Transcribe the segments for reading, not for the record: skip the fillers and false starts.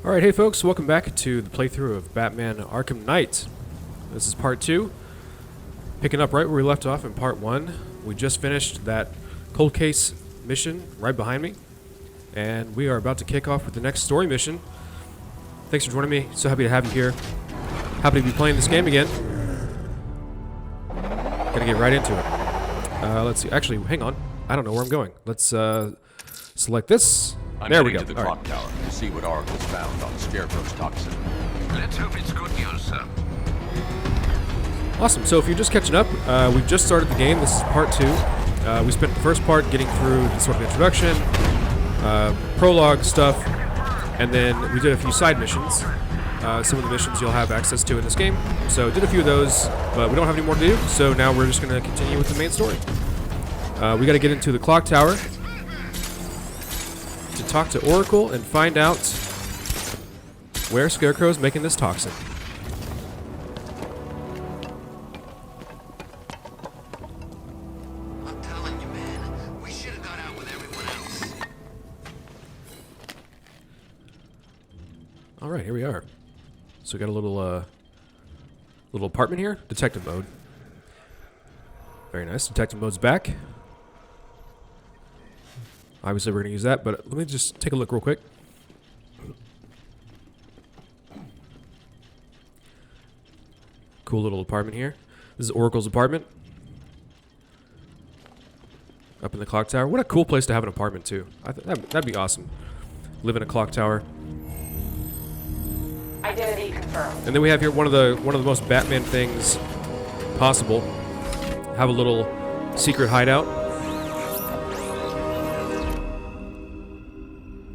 Alright, hey folks, welcome back to the playthrough of Batman Arkham Knight. This is part 2, picking up right where we left off in part 1. We just finished that cold case mission right behind me, and we are about to kick off with the next story mission. Thanks for joining me, so happy to have you here. Happy to be playing this game again. Gonna get right into it. Let's see, actually, hang on, I don't know where I'm going. Let's select this. There we go. To the clock tower to see what Oracle's found on Scarecrow's toxin. Let's hope it's good news, sir. Awesome. So if you're just catching up, we've just started the game. This is part 2. We spent the first part getting through the sort of introduction, prologue stuff, and then we did a few side missions. Some of the missions you'll have access to in this game. So did a few of those, but we don't have any more to do. So now we're just going to continue with the main story. We got to get into the clock tower to talk to Oracle and find out where Scarecrow's making this toxin. I'm telling you, man, we should have got out with everyone else. All right, here we are. So we got a little apartment here. Detective mode. Very nice. Detective mode's back. Obviously, we're going to use that, but let me just take a look real quick. Cool little apartment here. This is Oracle's apartment. Up in the clock tower. What a cool place to have an apartment, too. That'd be awesome. Live in a clock tower. Identity confirmed. And then we have here one of the most Batman things possible. Have a little secret hideout.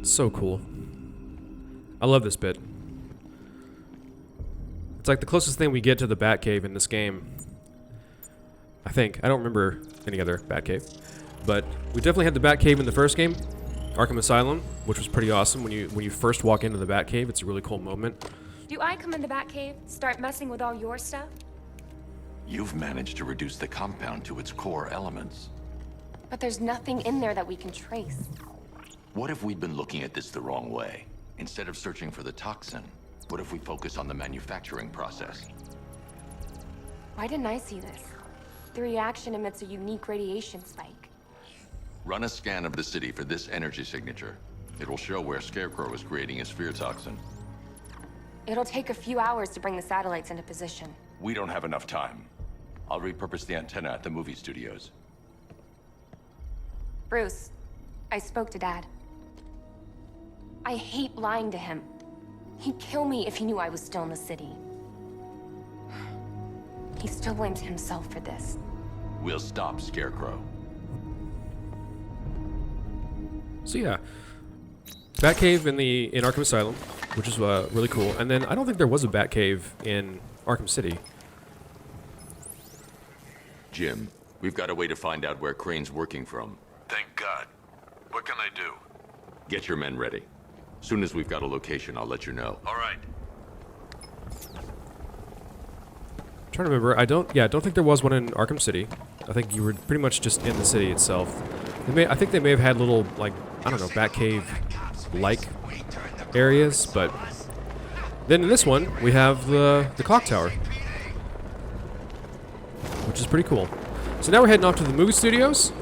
So cool. I love this bit. It's like the closest thing we get to the Batcave in this game. I think. I don't remember any other Batcave. But we definitely had the Batcave in the first game, Arkham Asylum, which was pretty awesome. When you first walk into the Batcave, it's a really cool moment. Do I come in the Batcave, start messing with all your stuff? You've managed to reduce the compound to its core elements. But there's nothing in there that we can trace. What if we'd been looking at this the wrong way? Instead of searching for the toxin, what if we focus on the manufacturing process? Why didn't I see this? The reaction emits a unique radiation spike. Run a scan of the city for this energy signature. It will show where Scarecrow is creating his fear toxin. It'll take a few hours to bring the satellites into position. We don't have enough time. I'll repurpose the antenna at the movie studios. Bruce, I spoke to Dad. I hate lying to him. He'd kill me if he knew I was still in the city. He still blames himself for this. We'll stop Scarecrow. So yeah, Batcave in Arkham Asylum, which is really cool. And then I don't think there was a Batcave in Arkham City. Jim, we've got a way to find out where Crane's working from. Thank God. What can I do? Get your men ready. Soon as we've got a location, I'll let you know. All right. I'm trying to remember. I don't think there was one in Arkham City. I think you were pretty much just in the city itself. I think they may have had little, like, I don't know, Batcave-like areas, but then in this one we have the clock tower, which is pretty cool. So now we're heading off to the movie studios.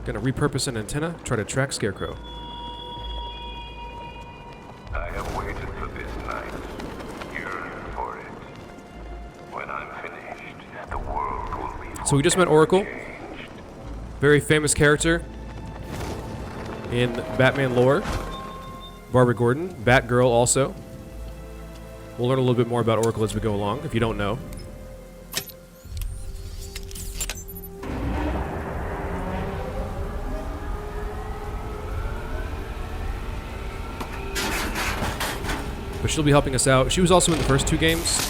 Gonna repurpose an antenna, try to track Scarecrow. I have waited for this night, yearned for it. When I'm finished, the world will be So we just met Oracle, changed. very famous character in Batman lore. Barbara Gordon, Batgirl also. We'll learn a little bit more about Oracle as we go along, if you don't know. But she'll be helping us out. She was also in the first 2 games,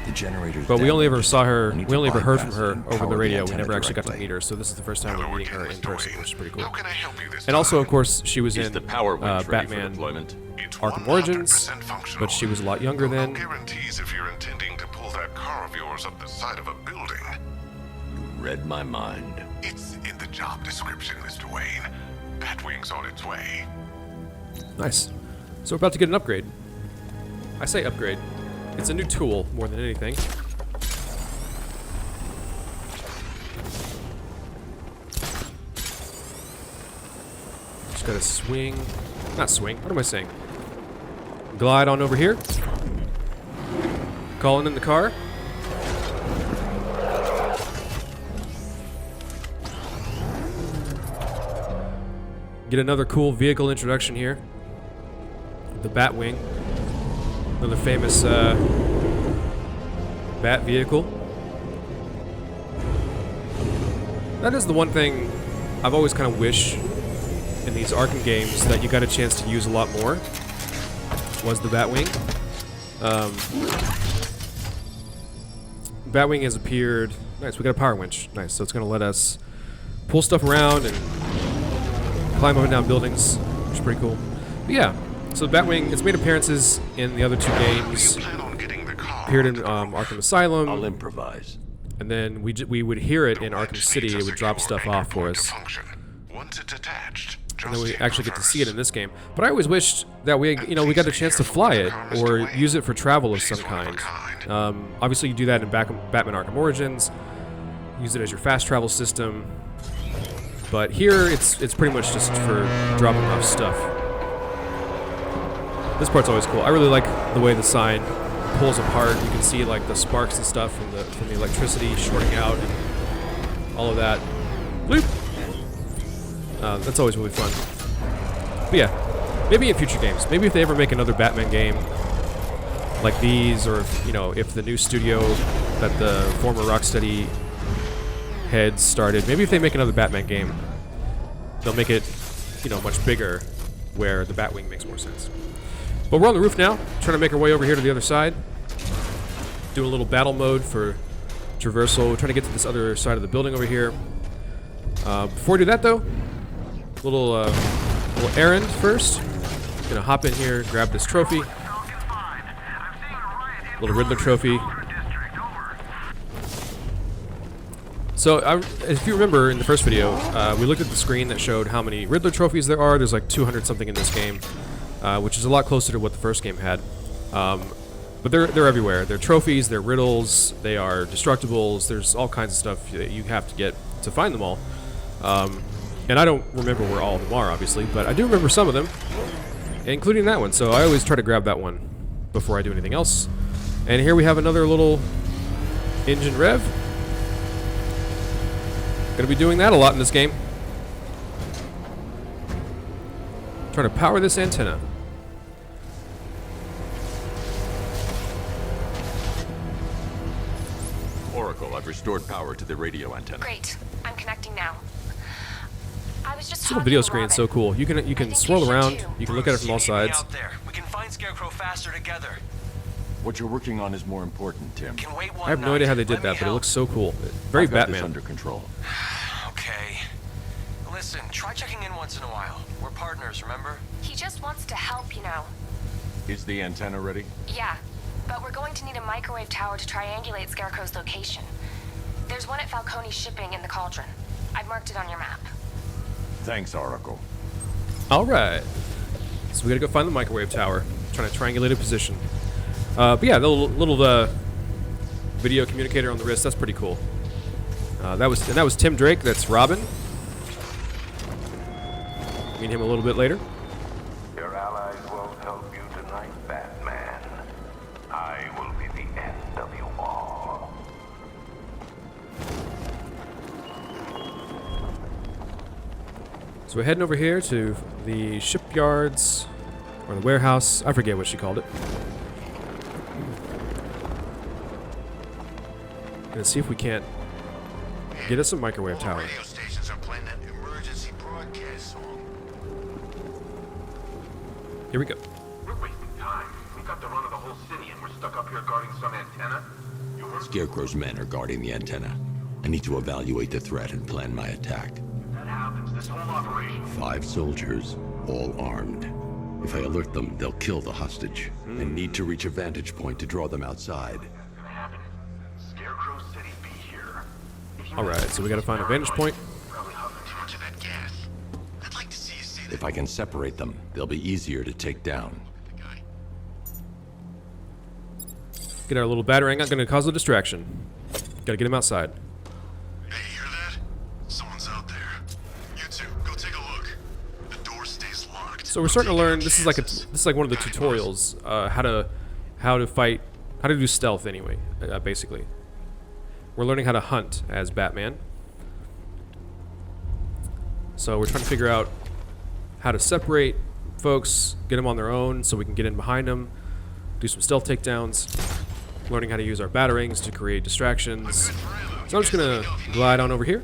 The generator's but we only ever damaged. saw her. I need We to only ever heard from bypass her it and over power the the radio. We antenna never actually got to directly. meet her, so this is the first time we're Hello meeting her again, in Mr. person, Wayne. which is pretty cool. How can I help you this And also, time? of course, she was Is in the power winch ready for Batman deployment? It's Arkham Origins, 100% functional. but she was a lot younger No then. guarantees if you're intending to pull that car of yours up the side of a building. You read my mind. It's in the job description, Mr. Wayne. Batwing's on its way. Nice. So we're about to get an upgrade. I say upgrade. It's a new tool more than anything. Just gotta swing. Not swing. What am I saying? Glide on over here. Calling in the car. Get another cool vehicle introduction here. The Batwing. Another famous Bat vehicle. That is the one thing I've always kind of wished in these Arkham games that you got a chance to use a lot more, was the Batwing. Batwing has appeared. Nice, we got a power winch. Nice, so it's going to let us pull stuff around and climb up and down buildings, which is pretty cool. But yeah, so the Batwing, it's made appearances in the other two games. Plan on getting the car. Appeared in Arkham Asylum. I'll improvise. And then we would hear it in Arkham City. It would drop stuff off for us. Once it's attached, And then we actually get to see it in this game. But I always wished that we got a chance to fly it or use it for travel of some kind. Obviously, you do that in Batman Arkham Origins. Use it as your fast travel system. But here, it's pretty much just for dropping off stuff. This part's always cool. I really like the way the sign pulls apart. You can see like the sparks and stuff from the electricity shorting out and all of that. Bloop. That's always really fun. But yeah, maybe in future games. Maybe if they ever make another Batman game like these, or if the new studio that the former Rocksteady heads started, maybe if they make another Batman game, they'll make it, much bigger, where the Batwing makes more sense. But we're on the roof now, trying to make our way over here to the other side. Doing a little battle mode for traversal. We're trying to get to this other side of the building over here. Before we do that, though, little errand first. Gonna hop in here, grab this trophy. Little Riddler trophy. So, if you remember in the first video, we looked at the screen that showed how many Riddler trophies there are. There's like 200 something in this game, which is a lot closer to what the first game had. But they're everywhere. They're trophies, they're riddles, they are destructibles. There's all kinds of stuff that you have to get to find them all. And I don't remember where all of them are, obviously, but I do remember some of them, including that one. So I always try to grab that one before I do anything else. And here we have another little engine rev. Gonna be doing that a lot in this game. Trying to power this antenna. Oracle, I've restored power to the radio antenna. Great. I'm connecting now. I was just This little video screen is so cool. You can swirl around. You can look at it from all sides. We can find Scarecrow faster together. What you're working on is more important, Tim. Can wait one I have no night. idea how they did Let me that, but it help. looks so cool. Very I've got this Batman. under control. Okay. Listen, try checking in once in a while. We're partners, remember? He just wants to help, Is the antenna ready? Yeah, but we're going to need a microwave tower to triangulate Scarecrow's location. There's one at Falcone's shipping in the Cauldron. I've marked it on your map. Thanks, Oracle. All right. So we gotta go find the microwave tower. Trying to triangulate a position. But yeah, the little video communicator on the wrist. That's pretty cool. That was Tim Drake. That's Robin. Meet him a little bit later. Your allies won't help you tonight, Batman. I will be the end of you all. So we're heading over here to the shipyards or the warehouse. I forget what she called it. Gonna see if we can't get us a microwave tower. Radio stations are playing that emergency broadcast song. Here we go. We're wasting time. We got the run of the whole city and we're stuck up here guarding some antenna. You heard? Scarecrow's men are guarding the antenna. I need to evaluate the threat and plan my attack. If that happens, this whole operation. 5 soldiers, all armed. If I alert them, they'll kill the hostage. I need to reach a vantage point to draw them outside. It's gonna happen. Scarecrow City be here. If you All right, so we gotta find a vantage point. probably huffing too much of that gas. I'd like to see If I can separate them, they'll be easier to take down. Get our little batarang. Not going to cause a distraction. Got to get him outside. Hey, you hear that? Someone's out there. You two, go take a look. The door stays locked. So we're starting to learn. This is like one of the tutorials. How to fight. How to do stealth anyway. Basically, we're learning how to hunt as Batman. So we're trying to figure out how to separate folks, get them on their own so we can get in behind them, do some stealth takedowns, learning how to use our batarangs to create distractions. So I'm just going to glide on over here.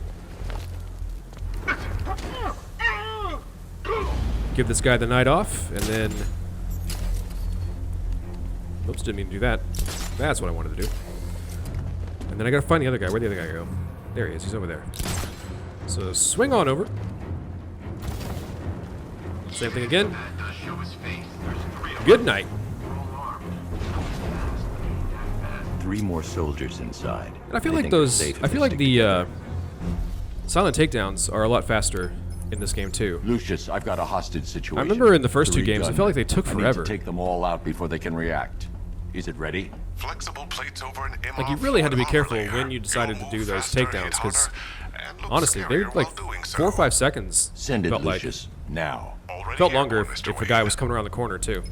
Give this guy the night off, and then... Oops, didn't mean to do that. That's what I wanted to do. And then I got to find the other guy. Where'd the other guy go? There he is. He's over there. So swing on over. Same thing again. Good night. 3 more soldiers inside. And I feel like those. I feel like the silent takedowns are a lot faster in this game too. Lucius, I've got a hostage situation. I remember in the first 2 games, I 3 felt like they took forever. I need to take them all out before they can react. Is it ready? Flexible plates over an MR Like you really had to be careful layer. when you decided to You'll do move those faster, takedowns hit because harder, and look honestly, they're scarier like while doing so. 4 or 5 seconds. Send it, Felt like Lucius. Now. Already felt here, longer Mr. if a guy Wayne. was coming around the corner too.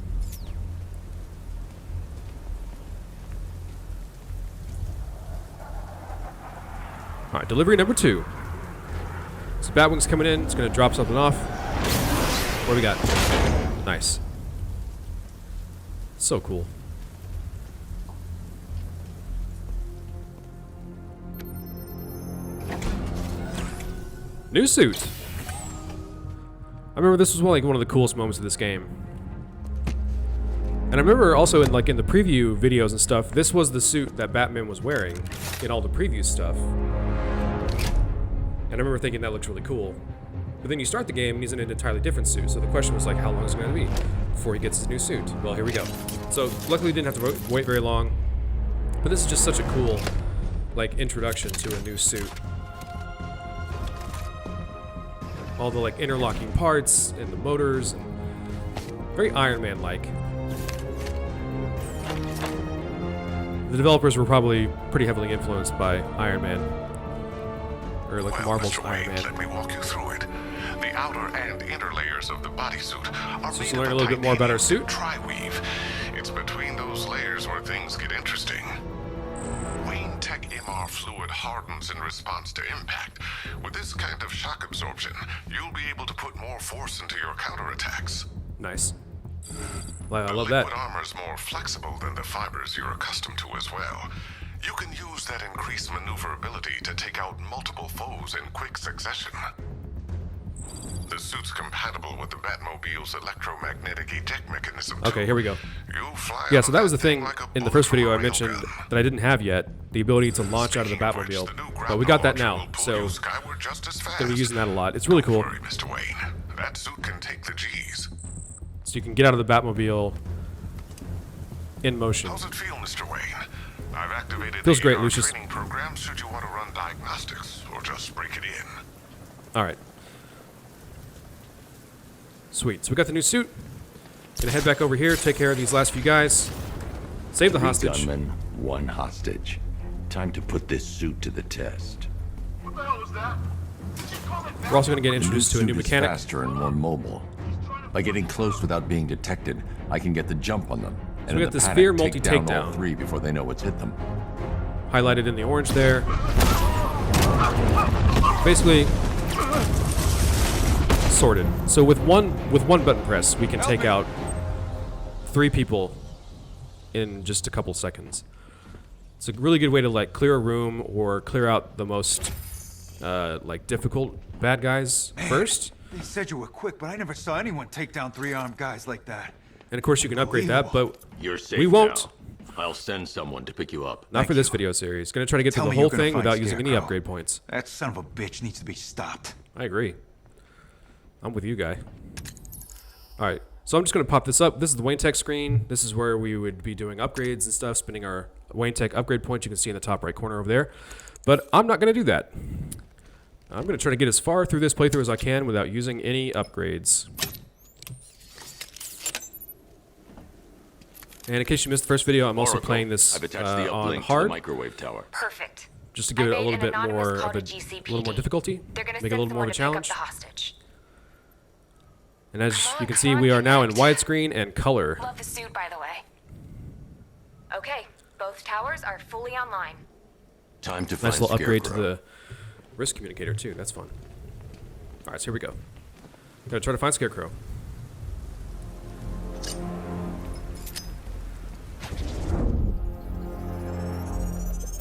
All right, delivery number 2. So Batwing's coming in. It's going to drop something off. What do we got? Nice. So cool. New suit. I remember this was one of the coolest moments of this game. And I remember also in the preview videos and stuff, this was the suit that Batman was wearing in all the preview stuff. And I remember thinking that looks really cool. But then you start the game and he's in an entirely different suit. So the question was like, how long is it going to be before he gets his new suit? Well, here we go. So luckily didn't have to wait very long. But this is just such a cool introduction to a new suit. All the interlocking parts and the motors, and very Iron Man-like. The developers were probably pretty heavily influenced by Iron Man, or Well, Marvel's Mr. Iron Wayne, Man. let me walk you through it. The outer and inner layers of the bodysuit are So made to learn of a little bit more about our titanium suit. Tri-weave. It's between those layers where things get interesting. Wayne Tech MR fluid hardens in response to impact. With this kind of shock absorption, you'll be able to put more force into your counterattacks. Nice. Well, I The love that. liquid armor's more flexible than the fibers you're accustomed to as well. You can use that increased maneuverability to take out multiple foes in quick succession. The suit's compatible with the Batmobile's electromagnetic eject mechanism. too. Okay, here we go. You'll fly Yeah, out so of that was the that thing like a in the bullet first video I from a mentioned railgun. that I didn't have yet, the ability to launch out of the Speaking of which, Batmobile. the new But we got that grapple now, launcher will pull so you skyward just as fast. gonna be using that a lot. It's really cool. Don't worry, Mr. Wayne. That suit can take the G's. So you can get out of the Batmobile in motion. How's it feel, Mr. Wayne? I've activated Feels the great, ER Lucius. training program should you want to run diagnostics or just break it in. All right. Sweet. So we got the new suit. Gonna head back over here, take care of these last few guys, save the 3 hostage. gunmen, 1 hostage. Time to put this suit to the test. What the hell was that? Did you call it We're also gonna get The introduced to a new suit is mechanic. faster and more mobile. By getting close without being detected, I can get the jump on them. And we in got the the panic, sphere take down multi-takedown. all 3 before they know what's hit them. Highlighted in the orange there. Basically, sorted. So with one button press, we can take out 3 people in just a couple seconds. It's a really good way to clear a room or clear out the most difficult bad guys first. They said you were quick, but I never saw anyone take down 3 armed guys like that. And of course you can upgrade that, but You're safe we won't. now. I'll send someone to pick you up. Not for this video series. Gonna try to get Tell through me the whole you're gonna thing find without using any Scarecrow. upgrade points. That son of a bitch needs to be stopped. I agree. I'm with you, guy. Alright, so I'm just going to pop this up. This is the Wayne Tech screen. This is where we would be doing upgrades and stuff, spinning our Wayne Tech upgrade points. You can see in the top right corner over there. But I'm not going to do that. I'm going to try to get as far through this playthrough as I can without using any upgrades. And in case you missed the first video, I'm also Oracle, playing this I've attached the on uplink to hard, the microwave tower. Perfect. just to give it a I little made bit an anonymous more call of to a GCPD. little more difficulty, They're gonna make it a send little more of a someone to challenge. pick up the hostage. And as Come on, you can come see, on, we are now in connect. widescreen and color. Love the suit, by the way. Okay, both towers are fully online. Time to find Nice little upgrade to Scarecrow. the risk communicator too. That's fun. All right, so here we go. Gotta try to find Scarecrow.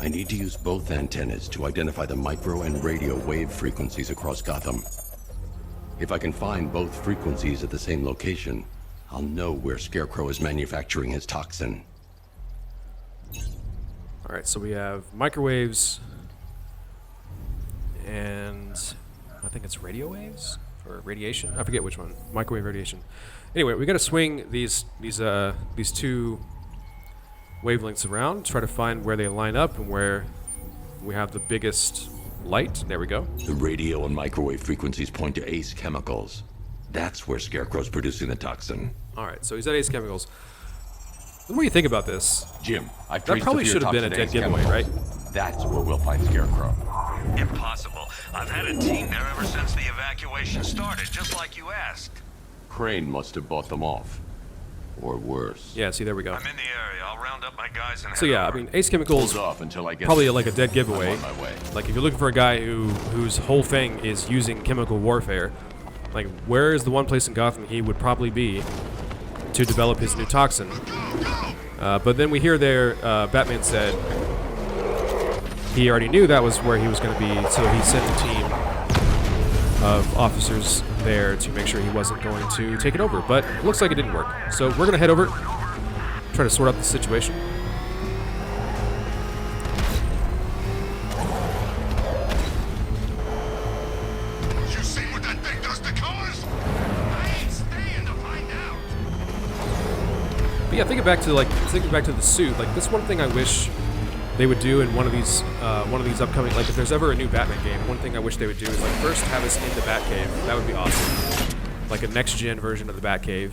I need to use both antennas to identify the micro and radio wave frequencies across Gotham. If I can find both frequencies at the same location, I'll know where Scarecrow is manufacturing his toxin. All right, so we have microwaves, and I think it's radio waves or radiation. I forget which one. Microwave radiation. Anyway, we got to swing these two wavelengths around, try to find where they line up and where we have the biggest light. There we go. The radio and microwave frequencies point to Ace Chemicals. That's where Scarecrow's producing the toxin. All right, so he's at Ace Chemicals. What do you think about this? Jim, I've That traced probably the should have been a toxin dead Ace giveaway, Chemicals. right? That's where we'll find Scarecrow. Impossible. I've had a team there ever since the evacuation started, just like you asked. Crane must have bought them off. Or worse. Yeah, see, there we go. I'm in the area. I'll round up my guys and So head yeah, I over. mean, Ace Chemicals Hold off until I get probably there. like a dead giveaway. I'm on my way. Like if you're looking for a guy whose whole thing is using chemical warfare, like where is the one place in Gotham he would probably be to develop his new toxin? But then we hear there, Batman said he already knew that was where he was going to be, so he sent a team of officers there to make sure he wasn't going to take it over. But it looks like it didn't work. So we're going to head over, try to sort out the situation. You see what that thing does to cars? I ain't staying to find out. But yeah, thinking back to the suit, like that's one thing I wish they would do in one of these upcoming, like if there's ever a new Batman game, one thing I wish they would do is like first have us in the Batcave. That would be awesome. Like a next gen version of the Batcave.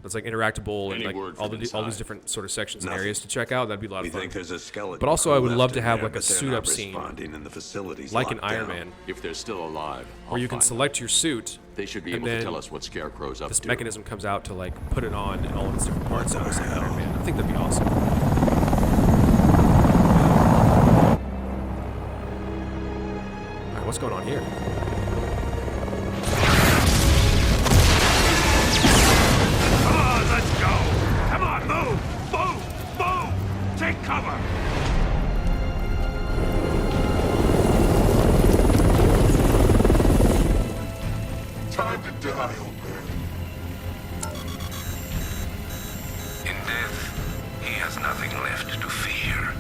That's like interactable and Any like word all from these inside? different sort of sections and Nothing. areas to check out. That'd be a lot We of fun. think there's a skeleton. But also, I would crew love left to in have there, like a but they're suit not up scene, responding and the facility's like in locked Iron down. Man, If they're still alive, where you can select your suit. They should be and able to then tell us what Scarecrow's up this to. mechanism comes out to like put it on in all of its different parts. That was like Iron Man. I think that'd be awesome. All right, what's going on here? Come on, let's go! Come on, move! Move! Move! Take cover! Time to die, old man. In death, he has nothing left to fear.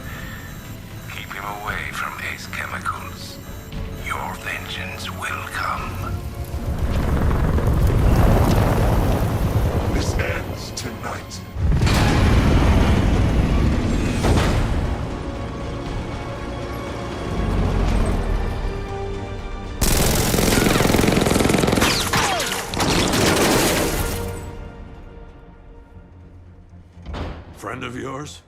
Keep him away from Ace Chemicals. Your vengeance will come. This ends tonight. Friend of yours?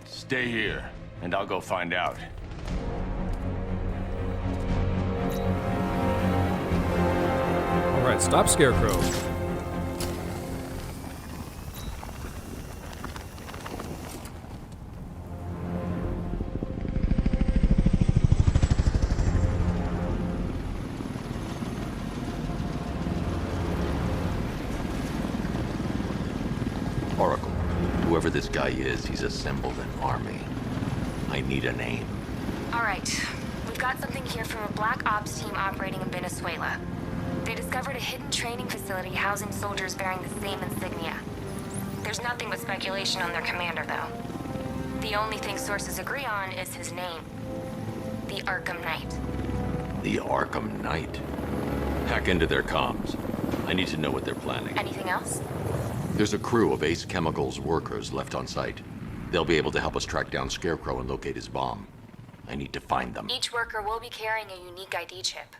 Stay here, and I'll go find out. All right, stop Scarecrow. Oracle, whoever this guy is, he's assembled an army. I need a name. All right, we've got something here from a Black Ops team operating in Venezuela. They discovered a hidden training facility housing soldiers bearing the same insignia. There's nothing but speculation on their commander, though. The only thing sources agree on is his name. The Arkham Knight. The Arkham Knight. Hack into their comms. I need to know what they're planning. Anything else? There's a crew of Ace Chemicals workers left on site. They'll be able to help us track down Scarecrow and locate his bomb. I need to find them. Each worker will be carrying a unique ID chip.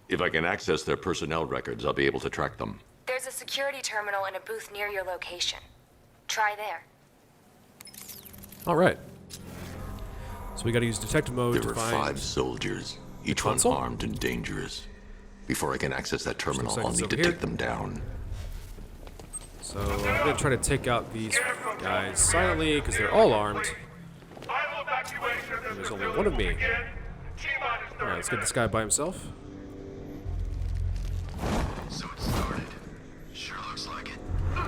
If I can access their personnel records, I'll be able to track them. There's a security terminal in a booth near your location. Try there. All right. So we got to use detective mode There to were find 5 soldiers, each one console? armed and dangerous. Before I can access that terminal, looks like I'll it's need to over here. take them down. So I'm going to try to take out these guys silently because they're all armed. And there's only one of me. Alright, let's get this guy by himself. So it started. Sure looks like it.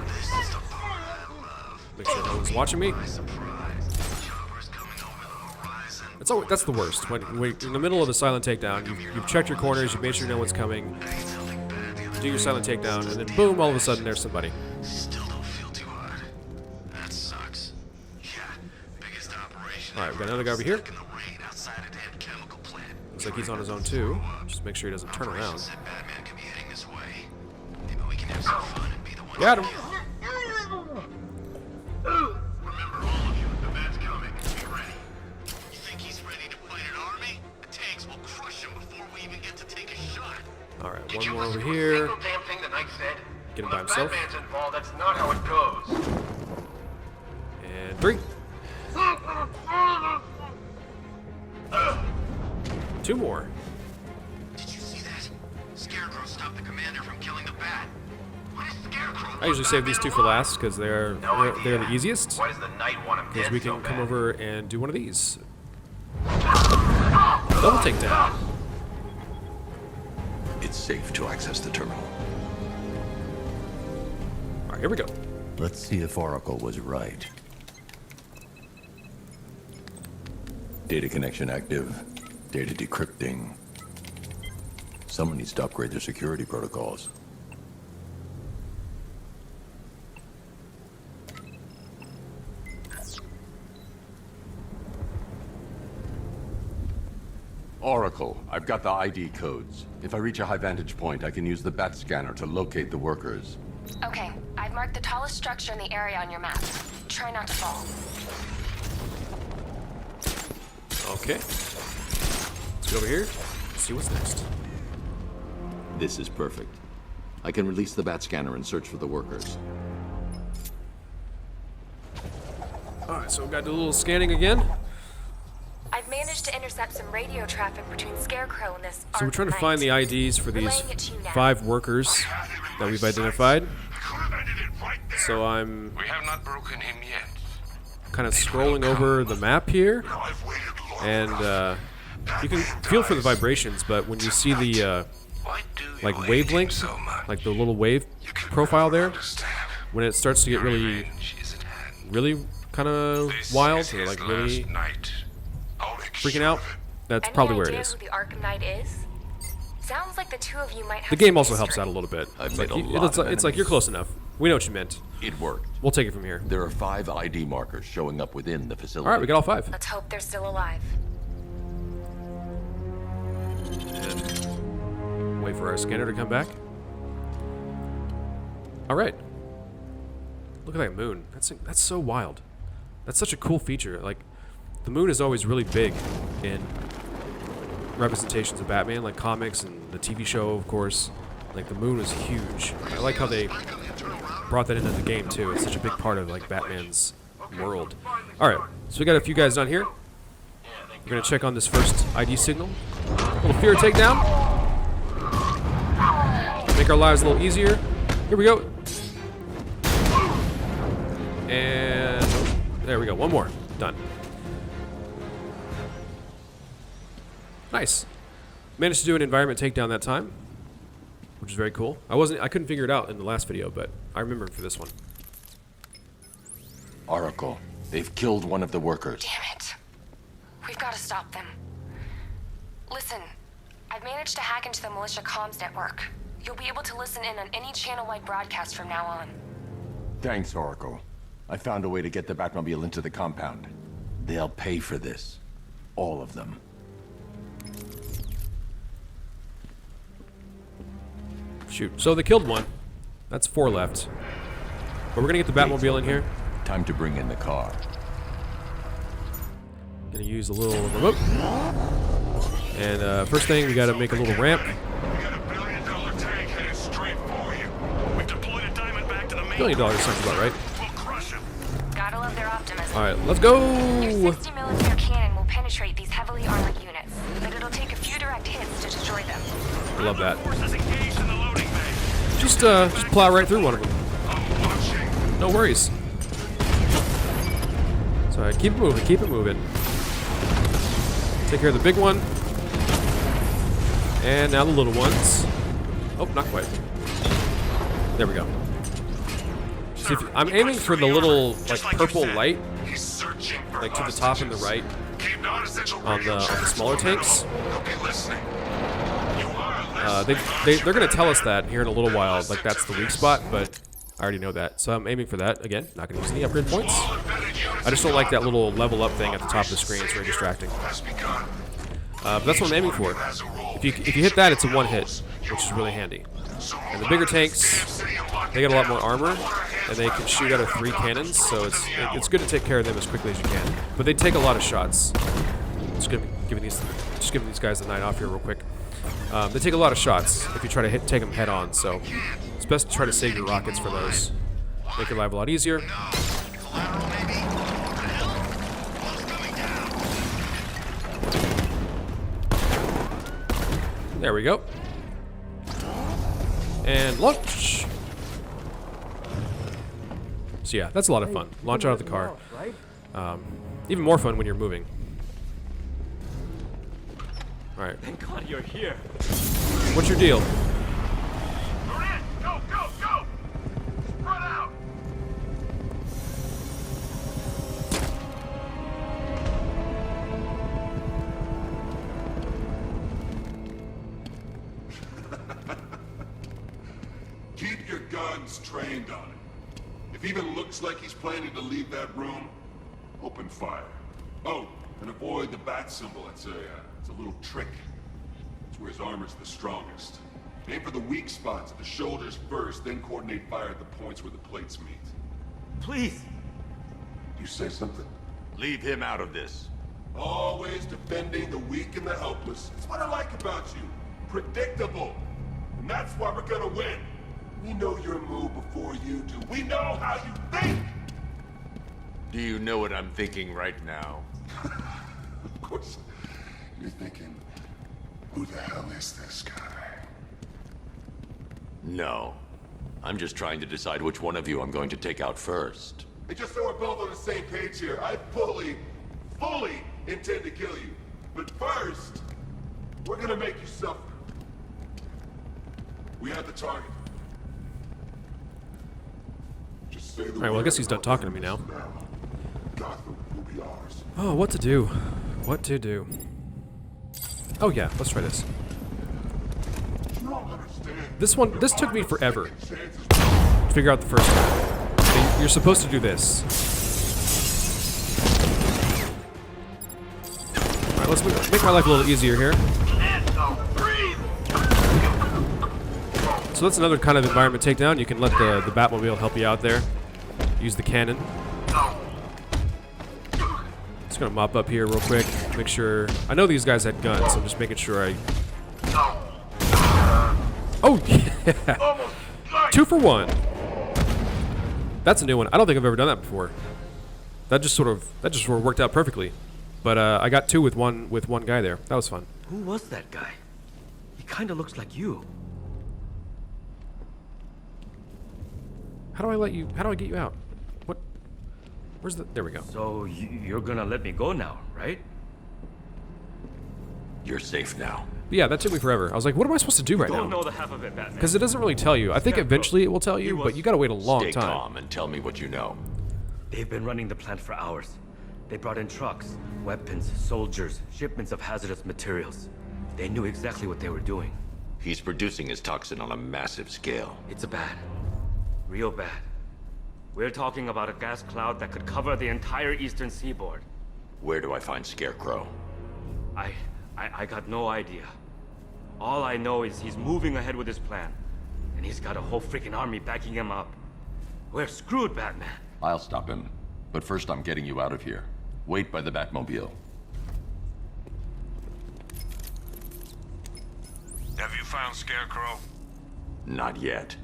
This is the part I love. Make sure no one's watching me. By surprise. Choppers coming over the horizon. That's the worst. When you're in the middle of a silent takedown, you've checked your corners, you've made sure no one's coming. Do your silent takedown, and then boom, all of a sudden there's somebody. Still don't feel too hot. That sucks. Yeah, biggest operation. Alright, we've got another guy over here. In the rain outside a dead chemical plant. Looks like he's on his own too. Just make sure he doesn't turn around. Said Batman could be heading this way. Maybe we can have some fun and be the one. Got him. Remember, all of you, the bat's coming. Be ready. You think he's ready to fight an army? The tanks will crush him before we even get to take a shot. Alright, Did one you more listen over to a here. single damn thing the Knight said? Get him When by himself. Batman's involved, that's not how it goes. And 3. 2 more. Did you see that? Scarecrow stopped the commander from killing the bat. What is Scarecrow? I usually save these 2 for last because they're the easiest. Why does the Knight want him Because dead we so can come bad? over and do one of these. Double takedown. It's safe to access the terminal. Alright, here we go. Let's see if Oracle was right. Data connection active. Data decrypting. Someone needs to upgrade their security protocols. Oracle, I've got the ID codes. If I reach a high vantage point, I can use the bat scanner to locate the workers. Okay, I've marked the tallest structure in the area on your map. Try not to fall. Okay. Let's go over here. See what's next. This is perfect. I can release the bat scanner and search for the workers. Alright, so we've got to do a little scanning again. I've managed to intercept some radio traffic between Scarecrow and this So we're trying to Arkham find the Knight. IDs for these Relaying it to you now. 5 workers that we've identified. Ended it right there. So I'm We have not broken him yet. kind of scrolling over the map here. Now I've waited long And enough. you can feel for the vibrations, but when you see the Why do like you hate him wavelength, so much? like the little wave You can profile there, understand. when it starts to get really, Revenge is at hand. really kind of This wild, is or his like really last night. I'll make freaking sure out, of it. that's Any probably where it idea is. who the Arkham Knight is? Sounds like the two of you might have The game some also helps history. out a little bit. I've It's made like, a lot of it's like you're enemies. close enough. We know what you meant. It worked. We'll take it from here. There are 5 ID markers showing up within the facility. All right, we got all 5. Let's hope they're still alive. And wait for our scanner to come back. All right. Look at that moon. That's so wild. That's such a cool feature. Like, the moon is always really big in representations of Batman, like comics and the TV show, of course. Like, the moon is huge. I like how they brought that into the game too. It's such a big part of like Batman's world. All right, so we got a few guys down here. We're gonna check on this first ID signal. A little fear takedown. Make our lives a little easier. Here we go. And there we go. One more. Done. Nice. Managed to do an environment takedown that time, which is very cool. I couldn't figure it out in the last video, but I remember it for this one. Oracle, they've killed one of the workers. Damn it. We've got to stop them. Listen, I've managed to hack into the militia comms network. You'll be able to listen in on any channel-wide broadcast from now on. Thanks, Oracle. I found a way to get the Batmobile into the compound. They'll pay for this. All of them. Shoot. So they killed one. That's 4 left. But we're gonna get the Batmobile in here. Time to bring in the car. Gonna use a little remote. And first thing, we gotta make a little ramp. We got a $1 billion tank headed straight for you. We've deployed a diamond back to the main. $1 billion sounds about right. We'll crush him. Gotta love their optimism. All right, let's go. Your 60 millimeter cannon will penetrate these heavily armored units, but it'll take a few direct hits to destroy them. I love that. Forces engaged in the loading bay. Just plow right through one of them. I'm watching. No worries. So keep it moving, keep it moving. Take care of the big one. And now the little ones. Oh, not quite. There we go. See, I'm aiming for the little like purple light, He's searching for like to the top and the right, Keep non-essential on the smaller tanks. They'll be listening. You are listening. They're gonna tell us that here in a little while, like that's the weak spot, but I already know that. So I'm aiming for that. Again, not gonna use any upgrade points. I just don't like that little level up thing at the top of the screen. It's very distracting. But that's what I'm aiming for. If you hit that, it's a one hit, which is really handy. And the bigger tanks, they get a lot more armor, and they can shoot out of 3 cannons, so it's good to take care of them as quickly as you can. But they take a lot of shots. Just giving these guys the night off here real quick. They take a lot of shots if you try to take them head on, so it's best to try to save your rockets for those. Make your life a lot easier. There we go. And launch. So yeah, that's a lot of fun. Launch out of the car. Even more fun when you're moving. All right. Thank God you're here. What's your deal? Go, go, go! Spread out! Keep your guns trained on it. If even looks like he's planning to leave that room, open fire. Oh, and avoid the bat symbol. It's a little trick. It's where his armor's the strongest. Aim for the weak spots at the shoulders first, then coordinate fire at the points where the plates meet. Please. You say something? Leave him out of this. Always defending the weak and the helpless. It's what I like about you. Predictable. And that's why we're gonna win. We know your move before you do. We know how you think! Do you know what I'm thinking right now? Of course. You're thinking, who the hell is this guy? No. I'm just trying to decide which one of you I'm going to take out first. And just so we're both on the same page here, I fully intend to kill you. But first, we're gonna make you suffer. We have the target. Just say the Alright, well I guess he's done talking to me now. Gotham will be ours. Oh, what to do? What to do? Oh yeah, let's try this. This took me forever to figure out the first time. You're supposed to do this. Alright, let's make my life a little easier here. So that's another kind of environment takedown. You can let the Batmobile help you out there. Use the cannon. Just gonna mop up here real quick. Make sure. I know these guys had guns, so I'm just making sure I. Oh yeah! 2 for 1. That's a new one. I don't think I've ever done that before. That just sort of worked out perfectly. But I got 2 with one guy there. That was fun. Who was that guy? He kind of looks like you. How do I get you out? What? Where's the? There we go. So you're gonna let me go now, right? You're safe now. But yeah, that took me forever. I was like, what am I supposed to do right Don't now? know the half of it, Batman. Because it doesn't really tell you. I think eventually it will tell you, but you gotta wait a long Stay time. calm and tell me what you know. They've been running the plant for hours. They brought in trucks, weapons, soldiers, shipments of hazardous materials. They knew exactly what they were doing. He's producing his toxin on a massive scale. It's bad. Real bad. We're talking about a gas cloud that could cover the entire eastern seaboard. Where do I find Scarecrow? I got no idea. All I know is he's moving ahead with his plan. And he's got a whole freaking army backing him up. We're screwed, Batman. I'll stop him. But first I'm getting you out of here. Wait by the Batmobile. Have you found Scarecrow? Not yet.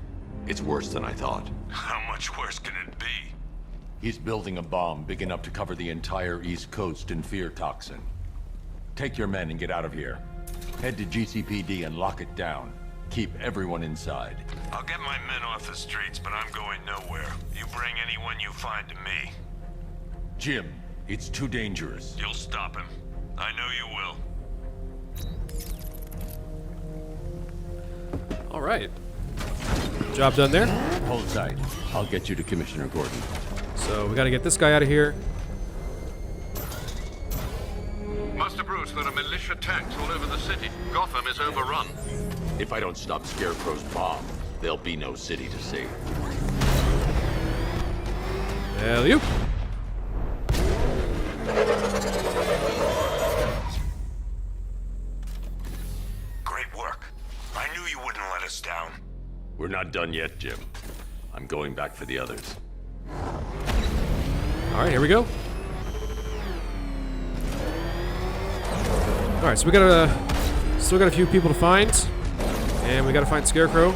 It's worse than I thought. How much worse can it be? He's building a bomb big enough to cover the entire East Coast in fear toxin. Take your men and get out of here. Head to GCPD and lock it down. Keep everyone inside. I'll get my men off the streets, but I'm going nowhere. You bring anyone you find to me. Jim, it's too dangerous. You'll stop him. I know you will. All right. Job done there. Hold tight. I'll get you to Commissioner Gordon. So we got to get this guy out of here. Master Bruce, there are militia tanks all over the city. Gotham is overrun. If I don't stop Scarecrow's bomb, there'll be no city to save. Hell you. Great work. I knew you wouldn't let us down. We're not done yet, Jim. I'm going back for the others. All right, here we go. All right, so we got still got a few people to find, and we got to find Scarecrow.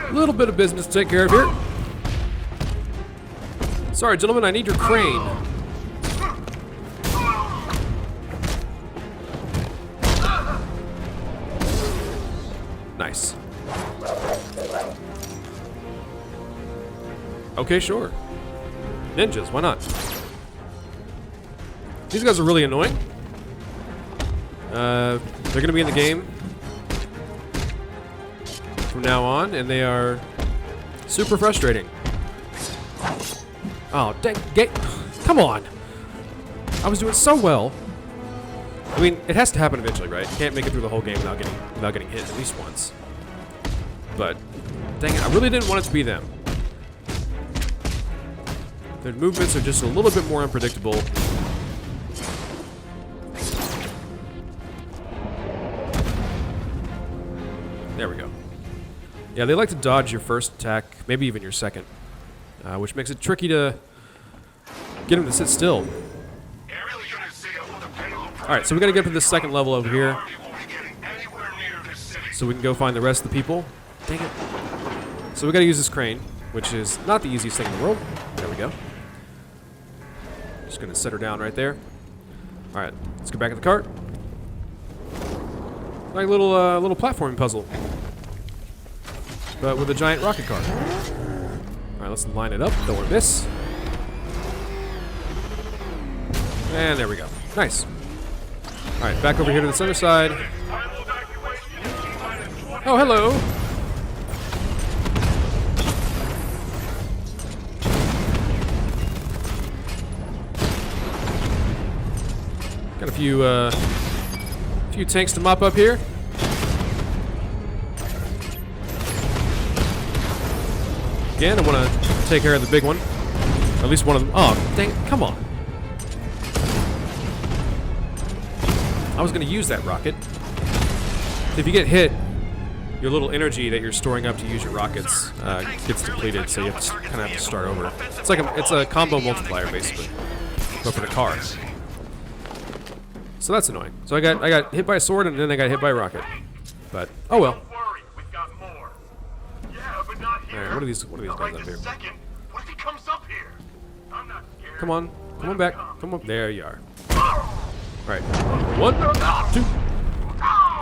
A little bit of business to take care of here. Sorry, gentlemen, I need your crane. Nice. Okay, sure. Ninjas, why not? These guys are really annoying. They're gonna be in the game from now on, and they are super frustrating. Oh, dang, come on! I was doing so well. I mean, it has to happen eventually, right? You can't make it through the whole game without getting hit at least once. But, dang it, I really didn't want it to be them. Their movements are just a little bit more unpredictable. There we go. Yeah, they like to dodge your first attack, maybe even your second. Which makes it tricky to get him to sit still. Alright, so we gotta get to this second level over here, so we can go find the rest of the people. Dang it. So we gotta use this crane, which is not the easiest thing in the world. There we go. Just gonna set her down right there. Alright, let's get back in the cart. Like a little platforming puzzle, but with a giant rocket car. Alright, let's line it up. Don't want to miss. And there we go. Nice. Alright, back over here to the center side. Oh, hello! Got a few tanks to mop up here. Again, I want to take care of the big one. Or at least one of them. Oh, dang, come on. I was going to use that rocket. If you get hit, your little energy that you're storing up to use your rockets gets depleted, so you have to kind of have to start over. It's like it's a combo multiplier, basically, but for the cars. So that's annoying. So I got hit by a sword, and then I got hit by a rocket. But oh well. Alright, what are these guys up here? What if he comes up here? I'm not scared. Come on back. Come on. There you are. Alright. 1, 2,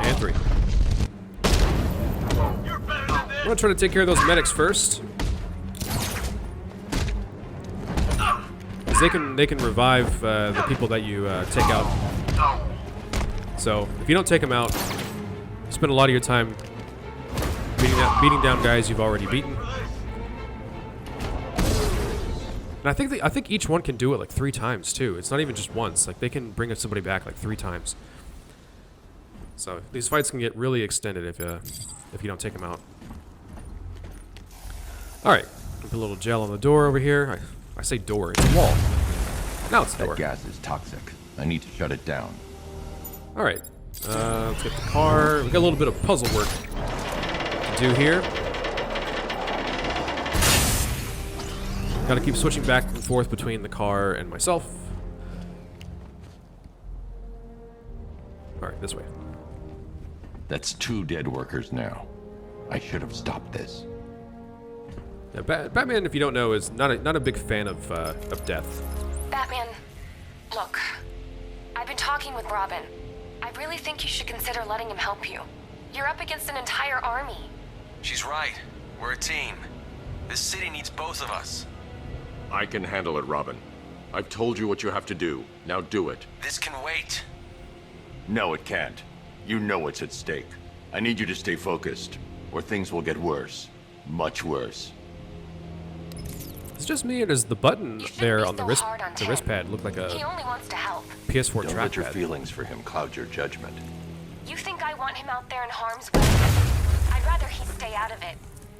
and 3. I'm gonna try to take care of those medics first. Because they can revive the people that you take out. So if you don't take them out, you spend a lot of your time beating down guys you've already beaten. And I think each one can do it like 3 times too. It's not even just once. Like they can bring somebody back like 3 times. So these fights can get really extended if you don't take them out. All right, put a little gel on the door over here. I say door, it's a wall. Now it's the That door. gas is toxic. I need to shut it down. All right. Let's get the car. We got a little bit of puzzle work to do here. Got to keep switching back and forth between the car and myself. All right, this way. That's 2 dead workers now. I should have stopped this. Yeah, Batman, if you don't know, is not a big fan of death. Batman, look. I've been talking with Robin. I really think you should consider letting him help you. You're up against an entire army. She's right. We're a team. This city needs both of us. I can handle it, Robin. I've told you what you have to do. Now do it. This can wait. No, it can't. You know what's at stake. I need you to stay focused, or things will get worse. Much worse. It's just me, or does the button there on the wrist Tim. pad look like He a only wants to help. PS4 Don't let your trackpad? feelings for him cloud your judgment. You think I want him out there in harm's way? I'd rather he stay out of it.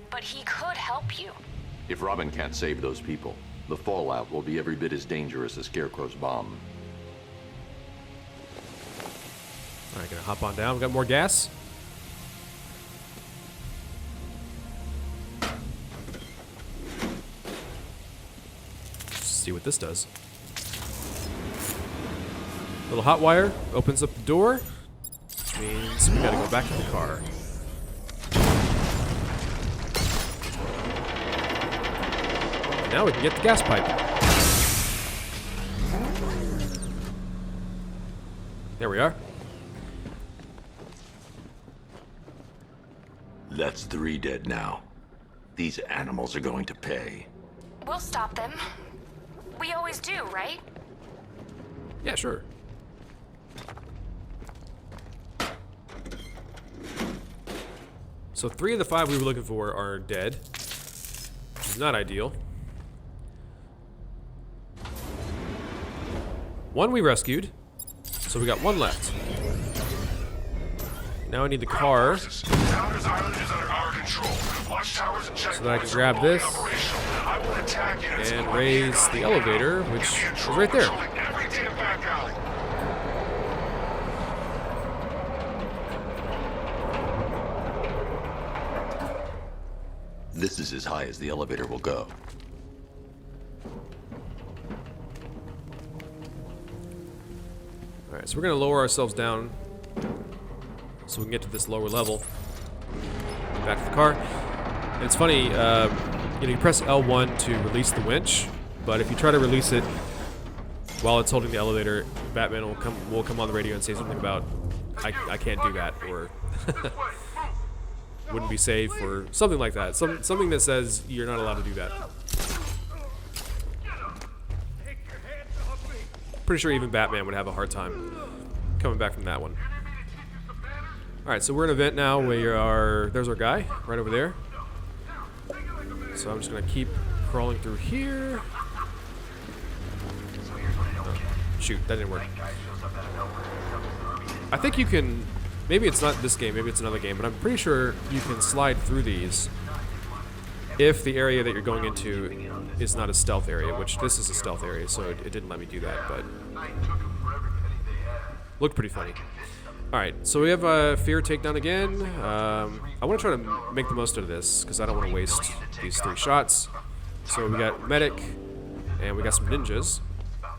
But he could help you. If Robin can't save those people, the fallout will be every bit as dangerous as Scarecrow's bomb. All right, gonna hop on down. We got more gas. See what this does. Little hot wire opens up the door, which means we gotta go back to the car. And now we can get the gas pipe. There we are. That's 3 dead now. These animals are going to pay. We'll stop them. We always do, right? Yeah, sure. So 3 of the 5 we were looking for are dead, which is not ideal. 1 we rescued, so we got 1 left. Now I need the car, so that I can grab this and raise the elevator, which is right there. This is as high as the elevator will go. Alright, so we're gonna lower ourselves down so we can get to this lower level. Back to the car. And it's funny, you press L1 to release the winch, but if you try to release it while it's holding the elevator, Batman will come on the radio and say something about, I can't do that, or wouldn't be safe, or something like that. Something that says you're not allowed to do that. Pretty sure even Batman would have a hard time coming back from that one. Alright, so we're in an event now. There's our guy, right over there. So I'm just gonna keep crawling through here. Oh, shoot, that didn't work. I think you can, maybe it's not this game, maybe it's another game, but I'm pretty sure you can slide through these if the area that you're going into is not a stealth area, which this is a stealth area, so it didn't let me do that, but looked pretty funny. Alright, so we have a fear takedown again. I want to try to make the most of this, because I don't want to waste these 3 shots. So we got medic, and we got some ninjas. I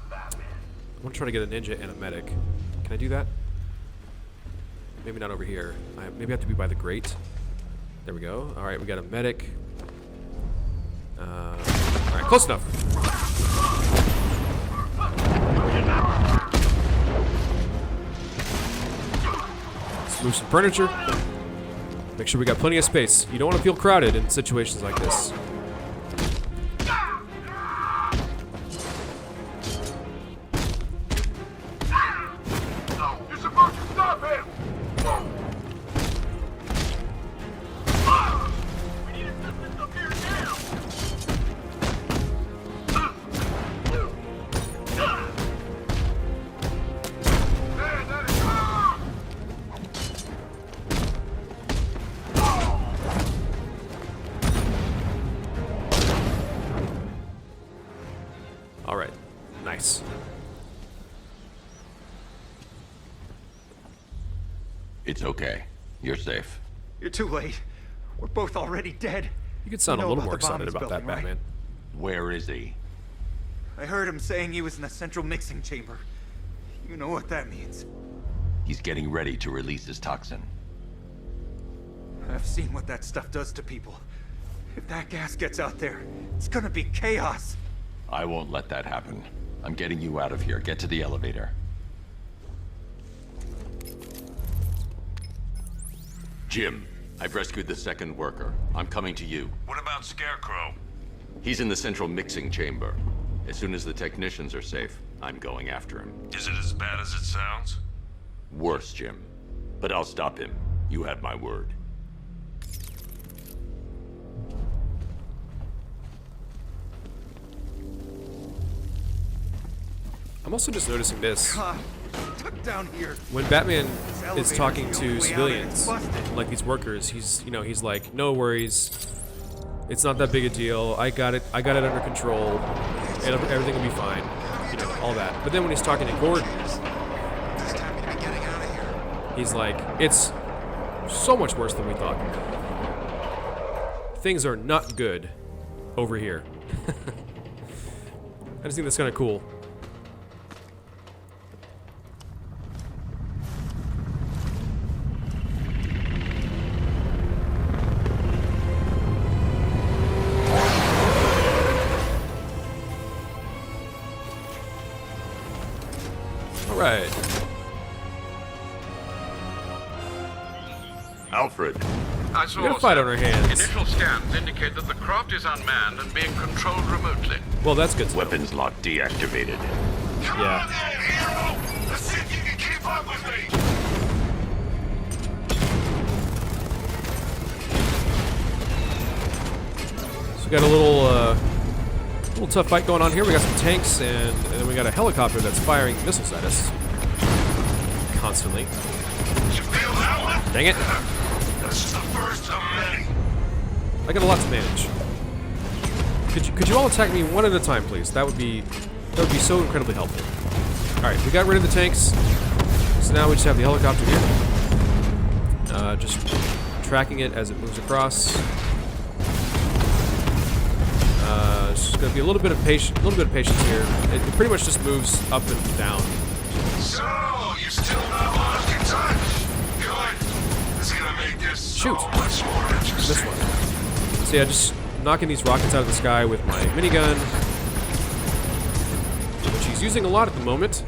want to try to get a ninja and a medic. Can I do that? Maybe not over here. Maybe I have to be by the grate. There we go. Alright, we got a medic. Alright, close enough. Let's move some furniture. Make sure we got plenty of space. You don't want to feel crowded in situations like this. You're supposed to stop him! We need assistance up here now! It's okay. You're safe. You're too late. We're both already dead. You could sound You a know little about more the bomb excited he's about that, building, right? Batman. Where is he? I heard him saying he was in the central mixing chamber. You know what that means. He's getting ready to release his toxin. I've seen what that stuff does to people. If that gas gets out there, it's gonna be chaos. I won't let that happen. I'm getting you out of here. Get to the elevator. Jim, I've rescued the second worker. I'm coming to you. What about Scarecrow? He's in the central mixing chamber. As soon as the technicians are safe, I'm going after him. Is it as bad as it sounds? Worse, Jim. But I'll stop him. You have my word. I'm also just noticing this. Tuck down here. When Batman is elevator's talking the to only way out, civilians, it's busted. like these workers, he's like, no worries. It's not that big a deal. I got it under control. Everything will be fine. You know, all that. But then when he's talking to Gordon, he's like, it's so much worse than we thought. Things are not good over here. I just think that's kind of cool. Right. Alfred. I saw. We got a fight on our hands. Initial scans indicate that the craft is unmanned and being controlled remotely. Well, that's good. Weapons lock deactivated. Yeah. Hero! Let's see if you can keep up with me! So we got a little tough fight going on here. We got some tanks and then we got a helicopter that's firing missiles at us constantly. You feel that one? Dang it! That's just the first of many. I got a lot to manage. Could you all attack me one at a time, please? That would be so incredibly helpful. All right, we got rid of the tanks. So now we just have the helicopter here. Just tracking it as it moves across. Just gonna be a little bit of patience here. It pretty much just moves up and down. So, you still not lost your touch? Good. It's gonna make this Shoot. so much more interesting. This one. So yeah, just knocking these rockets out of the sky with my minigun, which he's using a lot at the moment.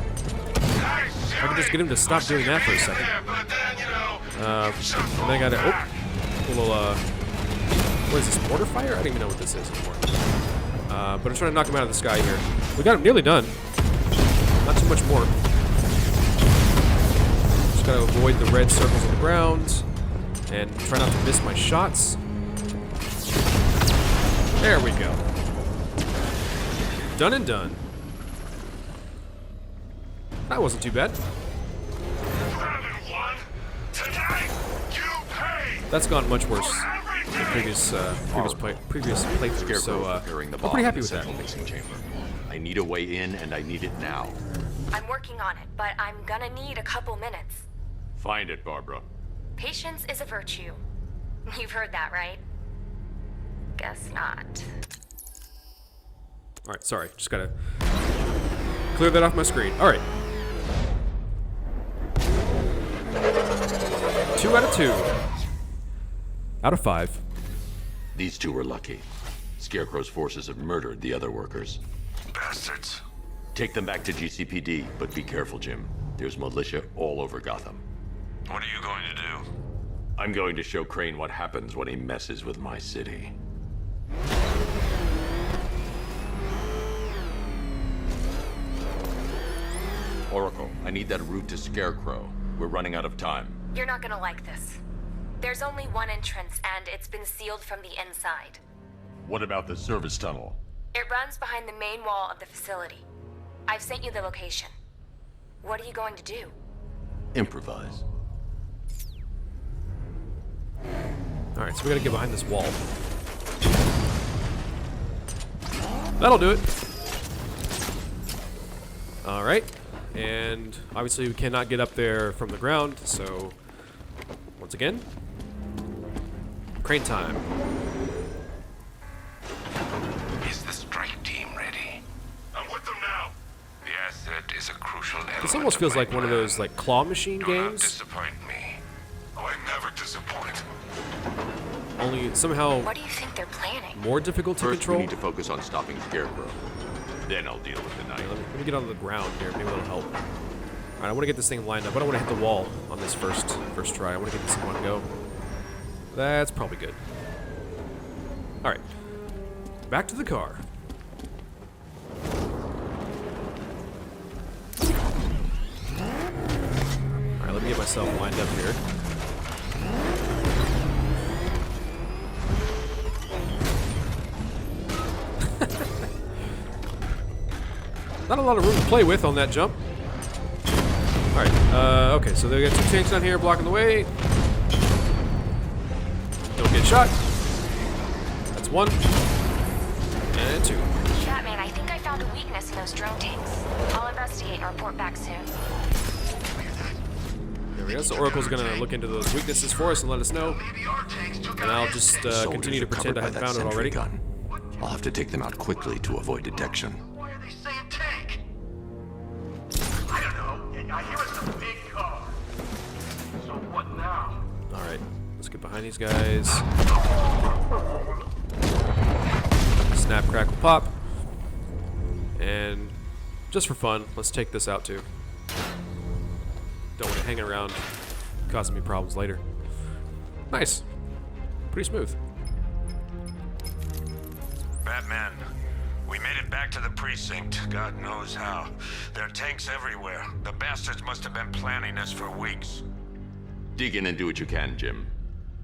Nice, I can just get him to stop doing that for a second. But then, you know, And then I got a little, what is this, mortar fire? I don't even know what this is anymore. But I'm trying to knock him out of the sky here. We got him nearly done. Not too much more. Just gotta avoid the red circles on the ground and try not to miss my shots. There we go. Done and done. That wasn't too bad. That's gone much worse than previous playthroughs. So I'm pretty happy with that. Mixing chamber. I need a way in, and I need it now. I'm working on it, but I'm gonna need a couple minutes. Find it, Barbara. Patience is a virtue. You've heard that, right? Guess not. All right, sorry. Just gotta clear that off my screen. All right. 2 out of 2. Out of 5. These two were lucky. Scarecrow's forces have murdered the other workers. Bastards. Take them back to GCPD, but be careful, Jim. There's militia all over Gotham. What are you going to do? I'm going to show Crane what happens when he messes with my city. Oracle, I need that route to Scarecrow. We're running out of time. You're not gonna like this. There's only one entrance, and it's been sealed from the inside. What about the service tunnel? It runs behind the main wall of the facility. I've sent you the location. What are you going to do? Improvise. All right, so we gotta get behind this wall. That'll do it. All right, and obviously we cannot get up there from the ground, so Once again. Crane time. Is the strike team ready? I'm with them now. The asset is a crucial element. This almost feels like one of those like claw machine Do not games. disappoint me. I never disappoint. Only somehow What do you think they're planning? more difficult to First, control. we need to focus on stopping Scarecrow. Then I'll deal with the Knight. Let me get on the ground here. Maybe that'll help. All right, I want to get this thing lined up. I don't want to hit the wall on this first try. I want to get this in one go. That's probably good. All right, back to the car. All right, let me get myself lined up here. Not a lot of room to play with on that jump. Alright, okay, so they got two tanks down here blocking the way. Don't get shot. That's one. And two. Batman, I think I found a weakness in those drone tanks. I'll investigate and report back soon. There we go. So Oracle's gonna look into those weaknesses for us and let us know. And I'll just continue to pretend I haven't found it already. Gun. I'll have to take them out quickly to avoid detection. Why are they saying tank? I don't know. I hear it's a big car. So what now? Alright, let's get behind these guys. Snap, crackle, pop. And just for fun, let's take this out too. Don't want it hanging around, causing me problems later. Nice. Pretty smooth. Batman, we made it back to the precinct. God knows how. There are tanks everywhere. The bastards must have been planning this for weeks. Dig in and do what you can, Jim.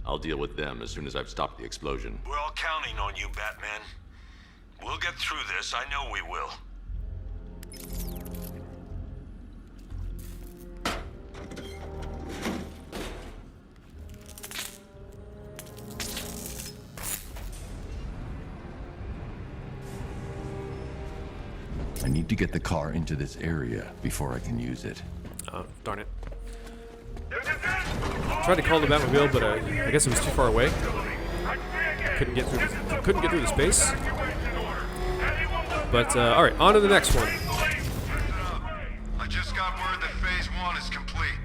I'll deal with them as soon as I've stopped the explosion. We're all counting on you, Batman. We'll get through this. I know we will. I need to get the car into this area before I can use it. Oh, darn it. Tried to call the Batmobile, but I guess it was too far away. Couldn't get through the space. But all right, on to the next one. I just got word that phase 1 is complete.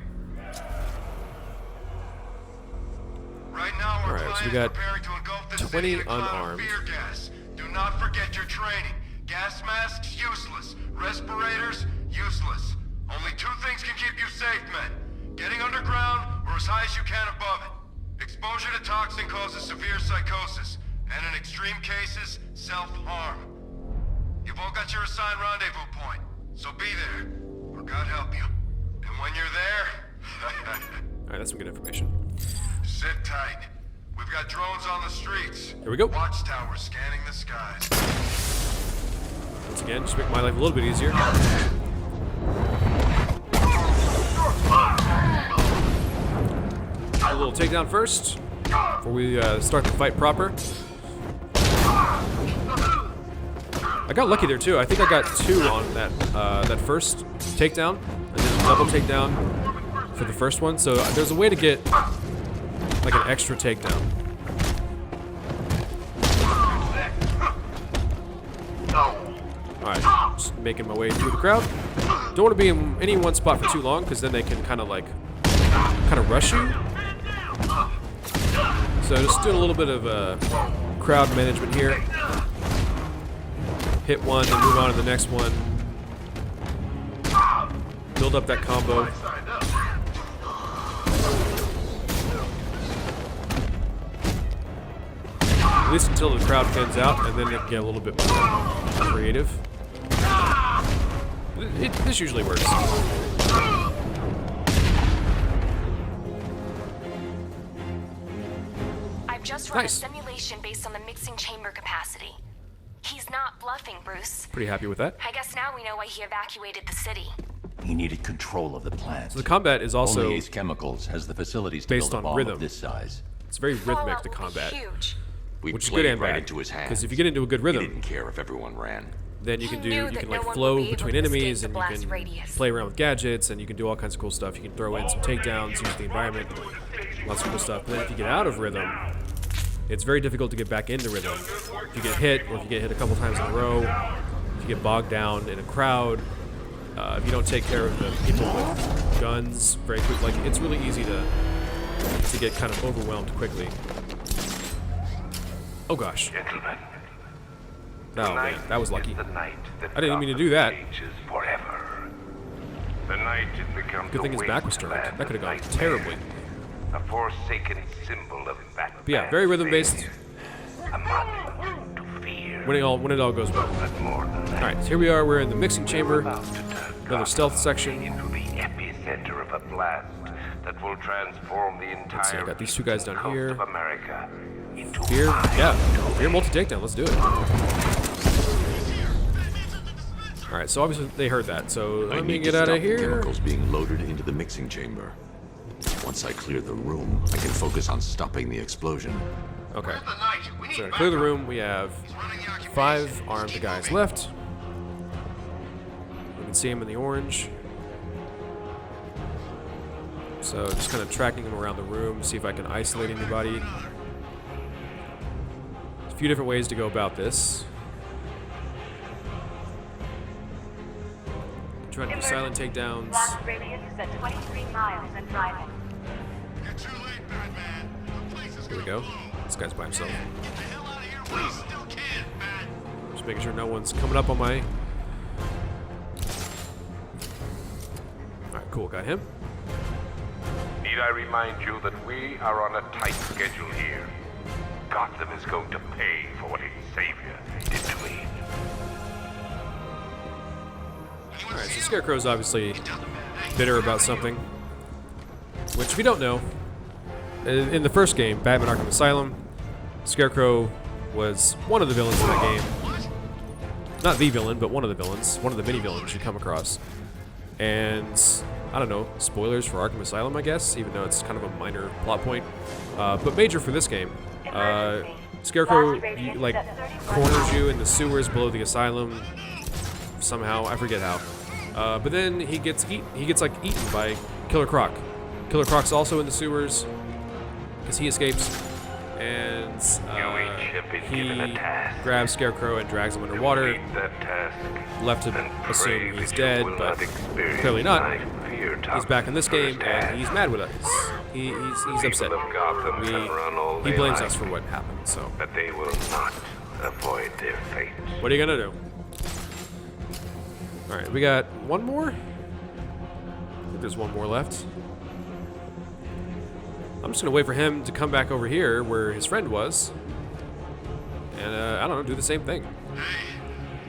Right now, our Alright, so we plan is got preparing to engulf the 20 city in a cloud of unarmed. fear gas. Do not forget your training. Gas masks, useless. Respirators, useless. Only two things can keep you safe, men. Getting underground or as high as you can above it. Exposure to toxin causes severe psychosis, and in extreme cases, self-harm. You've all got your assigned rendezvous point, so be there, or God help you. And when you're there, Alright, that's some good information. sit tight. We've got drones on the streets. Here we go. Watchtowers scanning the skies. Once again, just make my life a little bit easier. A little takedown first, before we start the fight proper. I got lucky there too. I think I got two on that first takedown, and then a double takedown for the first one. So there's a way to get like an extra takedown. Alright, just making my way through the crowd. Don't want to be in any one spot for too long, because then they can kind of rush you. So just doing a little bit of crowd management here. Hit one, then move on to the next one. Build up that combo. At least until the crowd thins out, and then it can get a little bit more creative. This usually works. I've just run Nice. a simulation based on the mixing chamber capacity. He's not bluffing, Bruce. Pretty happy with that. I guess now we know why he evacuated the city. He needed control of the plant. So the combat is also Only Ace Chemicals has the facilities to based build a on bomb rhythm. of this size. It's very rhythmic, Fallout the will be combat, huge. We which is played good and right bad. into his hands. Because if you get into a good He rhythm, didn't care if everyone ran. then you He can do knew you that can no like one flow would be able between to escape enemies, the and you blast can radius. play around with gadgets, and you can do all kinds of cool stuff. You can throw in some takedowns, use the environment. lots of cool stuff. But then if you get out of rhythm, it's very difficult to get back into rhythm. If you get hit, or if you get hit a couple times in a row, if you get bogged down in a crowd, if you don't take care of the people with guns very quickly, like, it's really easy to get kind of overwhelmed quickly. Oh gosh. Gentlemen, Oh man, that was lucky. the night that I didn't mean to do that. changes forever. The night it becomes Good thing his back was turned. That could have gone terribly. A forsaken symbol of Batman. But yeah, very rhythm-based. A monument to fear. When it all goes well. But more than that, All right, so here we are. We're in the mixing chamber. about to turn Another Gotham stealth section. into the epicenter of a blast that will transform the entire Let's see, I got these two guys down coast here. of America into Fear, yeah. Fear multi-takedown. Let's do it. All right, so obviously they heard that. So I let me need get to out stop of the here. chemicals being loaded into the mixing chamber. Once I clear the room, I can focus on stopping the explosion. Okay. The Knight, we need So to clear the backup. room, we have He's running the occupation. 5 armed Keep guys moving. left. You can see them in the orange. So just kind of tracking them around the room, see if I can isolate anybody. There's a few different ways to go about this. Trying to do silent takedowns. Blast radius is at 23 miles and driving. You're too late, Batman. The place is Here we gonna go. blow. This guy's by himself. Get the hell out of here while you still can, Bat. Just making sure no one's coming up on my... Alright, cool. Got him. Need I remind you that we are on a tight schedule here? Gotham is going to pay for what its savior did to me. Alright, so Scarecrow's obviously bitter about something. Which, if you don't know, in the first game, Batman Arkham Asylum, Scarecrow was one of the villains in that game. Not the villain, but one of the villains. One of the many villains you come across. And, I don't know, spoilers for Arkham Asylum, I guess, even though it's kind of a minor plot point. But major for this game. Scarecrow, like, corners you in the sewers below the asylum. Somehow, I forget how. But then he gets like eaten by Killer Croc. Killer Croc's also in the sewers because he escapes, and he grabs Scarecrow and drags him underwater. Left to assume he's dead, but clearly not. He's back in this game, and he's mad with us. He's upset. He blames us for what happened. So, But they will not avoid their fate. what are you gonna do? All right, we got one more. I think there's one more left. I'm just gonna wait for him to come back over here where his friend was, and I don't know, do the same thing. Hey,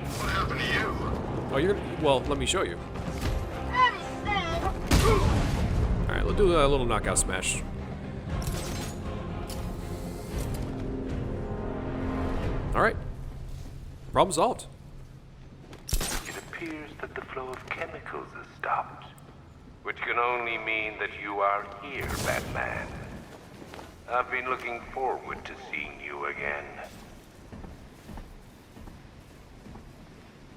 what happened to you? Oh, you're gonna, well, let me show you. All right, let's do a little knockout smash. All right, problem solved. It appears that the flow of chemicals has stopped, which can only mean that you are here, Batman. I've been looking forward to seeing you again.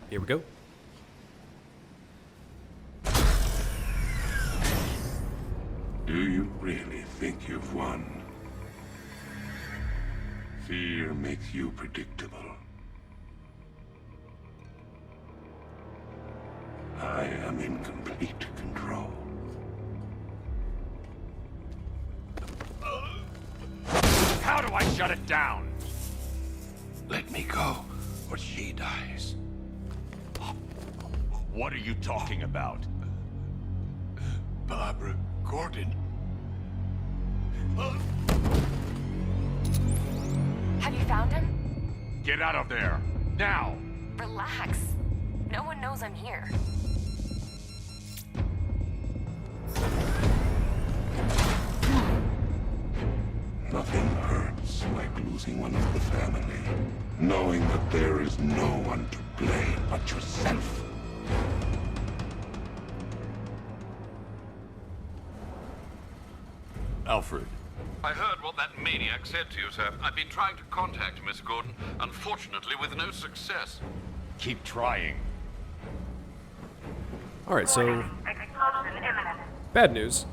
Here we go. Do you really think you've won? Fear makes you predictable. I am in complete control. How do I shut it down? Let me go, or she dies. What are you talking about? Barbara Gordon. Have you found him? Get out of there, now! Relax. No one knows I'm here. Nothing hurts like losing one of the family. Knowing that there is no one to blame but yourself. Alfred. I heard what that maniac said to you, sir. I've been trying to contact Miss Gordon, unfortunately with no success. Keep trying. All right, so Explosion imminent. bad news.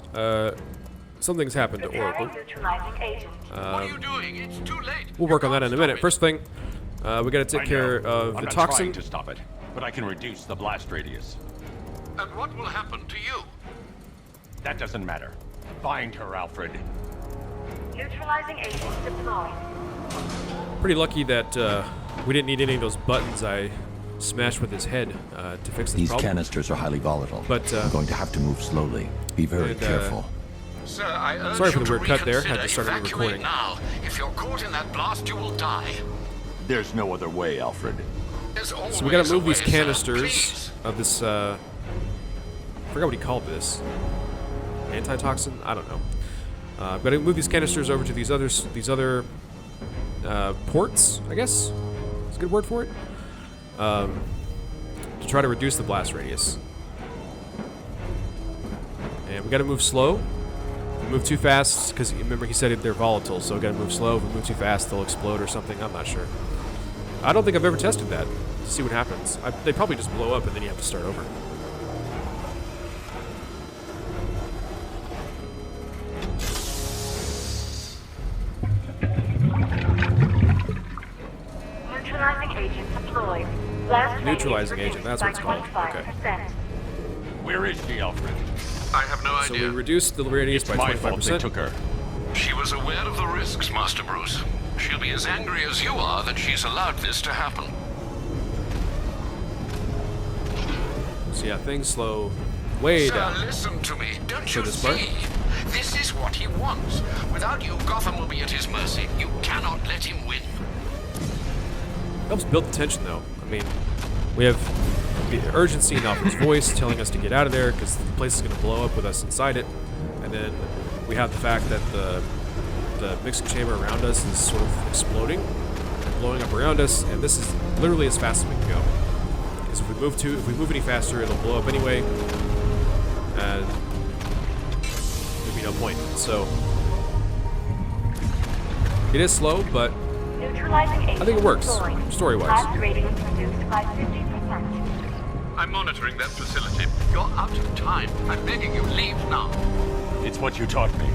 something's happened to Oracle. Neutralizing agent. What are you doing? It's too late. We'll work on that in a minute. First thing, we gotta take care of I'm the not toxin. trying to stop it, but I can reduce the blast radius. And what will happen to you? That doesn't matter. Find her, Alfred. Neutralizing agent deployed. Pretty lucky that we didn't need any of those buttons I smashed with his head to fix this These problem. canisters are highly volatile. But, I'm going to have to move slowly. Be very careful. Sir, I urge Sorry for you the to weird cut there. Had to reconsider. start a new Evacuate recording. now. If you're caught in that blast, you will die. There's no other way, Alfred. There's always So we gotta a move way, these sir. canisters Please. of this, I forgot what he called this. Antitoxin? I don't know. I've got to move these canisters over to these other ports, I guess? That's a good word for it. To try to reduce the blast radius. And we gotta move slow. If we move too fast, because remember he said they're volatile, so we gotta move slow. If we move too fast, they'll explode or something. I'm not sure. I don't think I've ever tested that to see what happens. They probably just blow up and then you have to start over. Neutralizing agent deployed. Blast Neutralizing radius agent, that's reduced what it's by called. Okay. 25%. Where is she, Alfred? I have no So we idea. reduced the radius by My fault they 25%. took her. She was aware of the risks, Master Bruce. She'll be as angry as you are that she's allowed this to happen. So yeah, things slow way Sir, down. listen to me. Don't For you this part? see? This is what he wants. Without you, Gotham will be at his mercy. You cannot let him win. Helps build the tension though. I mean, we have the urgency in Alfred's voice telling us to get out of there because the place is going to blow up with us inside it. And then we have the fact that the mixing chamber around us is sort of exploding and blowing up around us, and this is literally as fast as we can go. Because if we move any faster, it'll blow up anyway, and there'd be no point. So it is slow, but Neutralizing agent I think it works, deployed. story-wise. Blast radius reduced by 50%. I'm monitoring that facility. You're out of time. I'm begging you, leave now. It's what you taught me.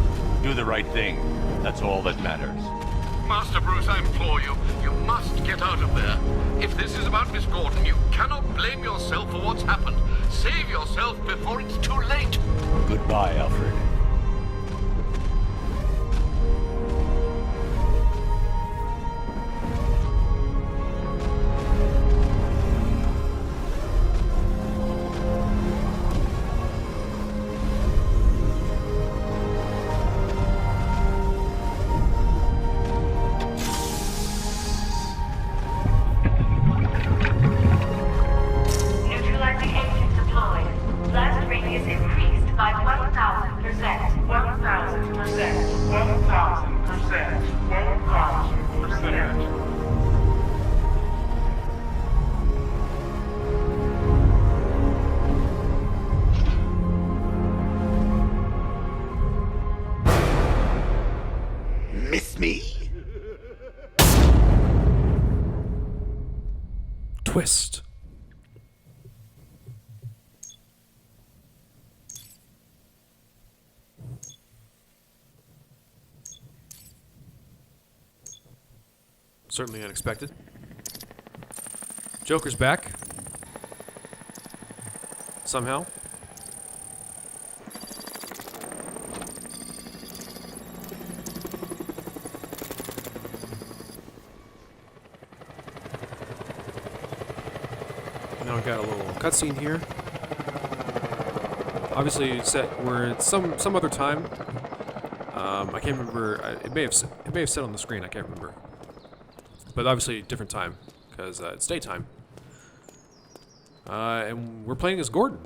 Do the right thing. That's all that matters. Master Bruce, I implore you, you must get out of there. If this is about Miss Gordon, you cannot blame yourself for what's happened. Save yourself before it's too late. Goodbye, Alfred. Neutralizing agent deployed. Blast radius increased by 1,000%. 1,000%. 1,000%. 1,000%. Miss me? Twist. Certainly unexpected. Joker's back. Somehow. Now we got a little cutscene here. Obviously, we're at some other time. I can't remember. It may have said on the screen. I can't remember. But obviously, different time because it's daytime. And we're playing as Gordon.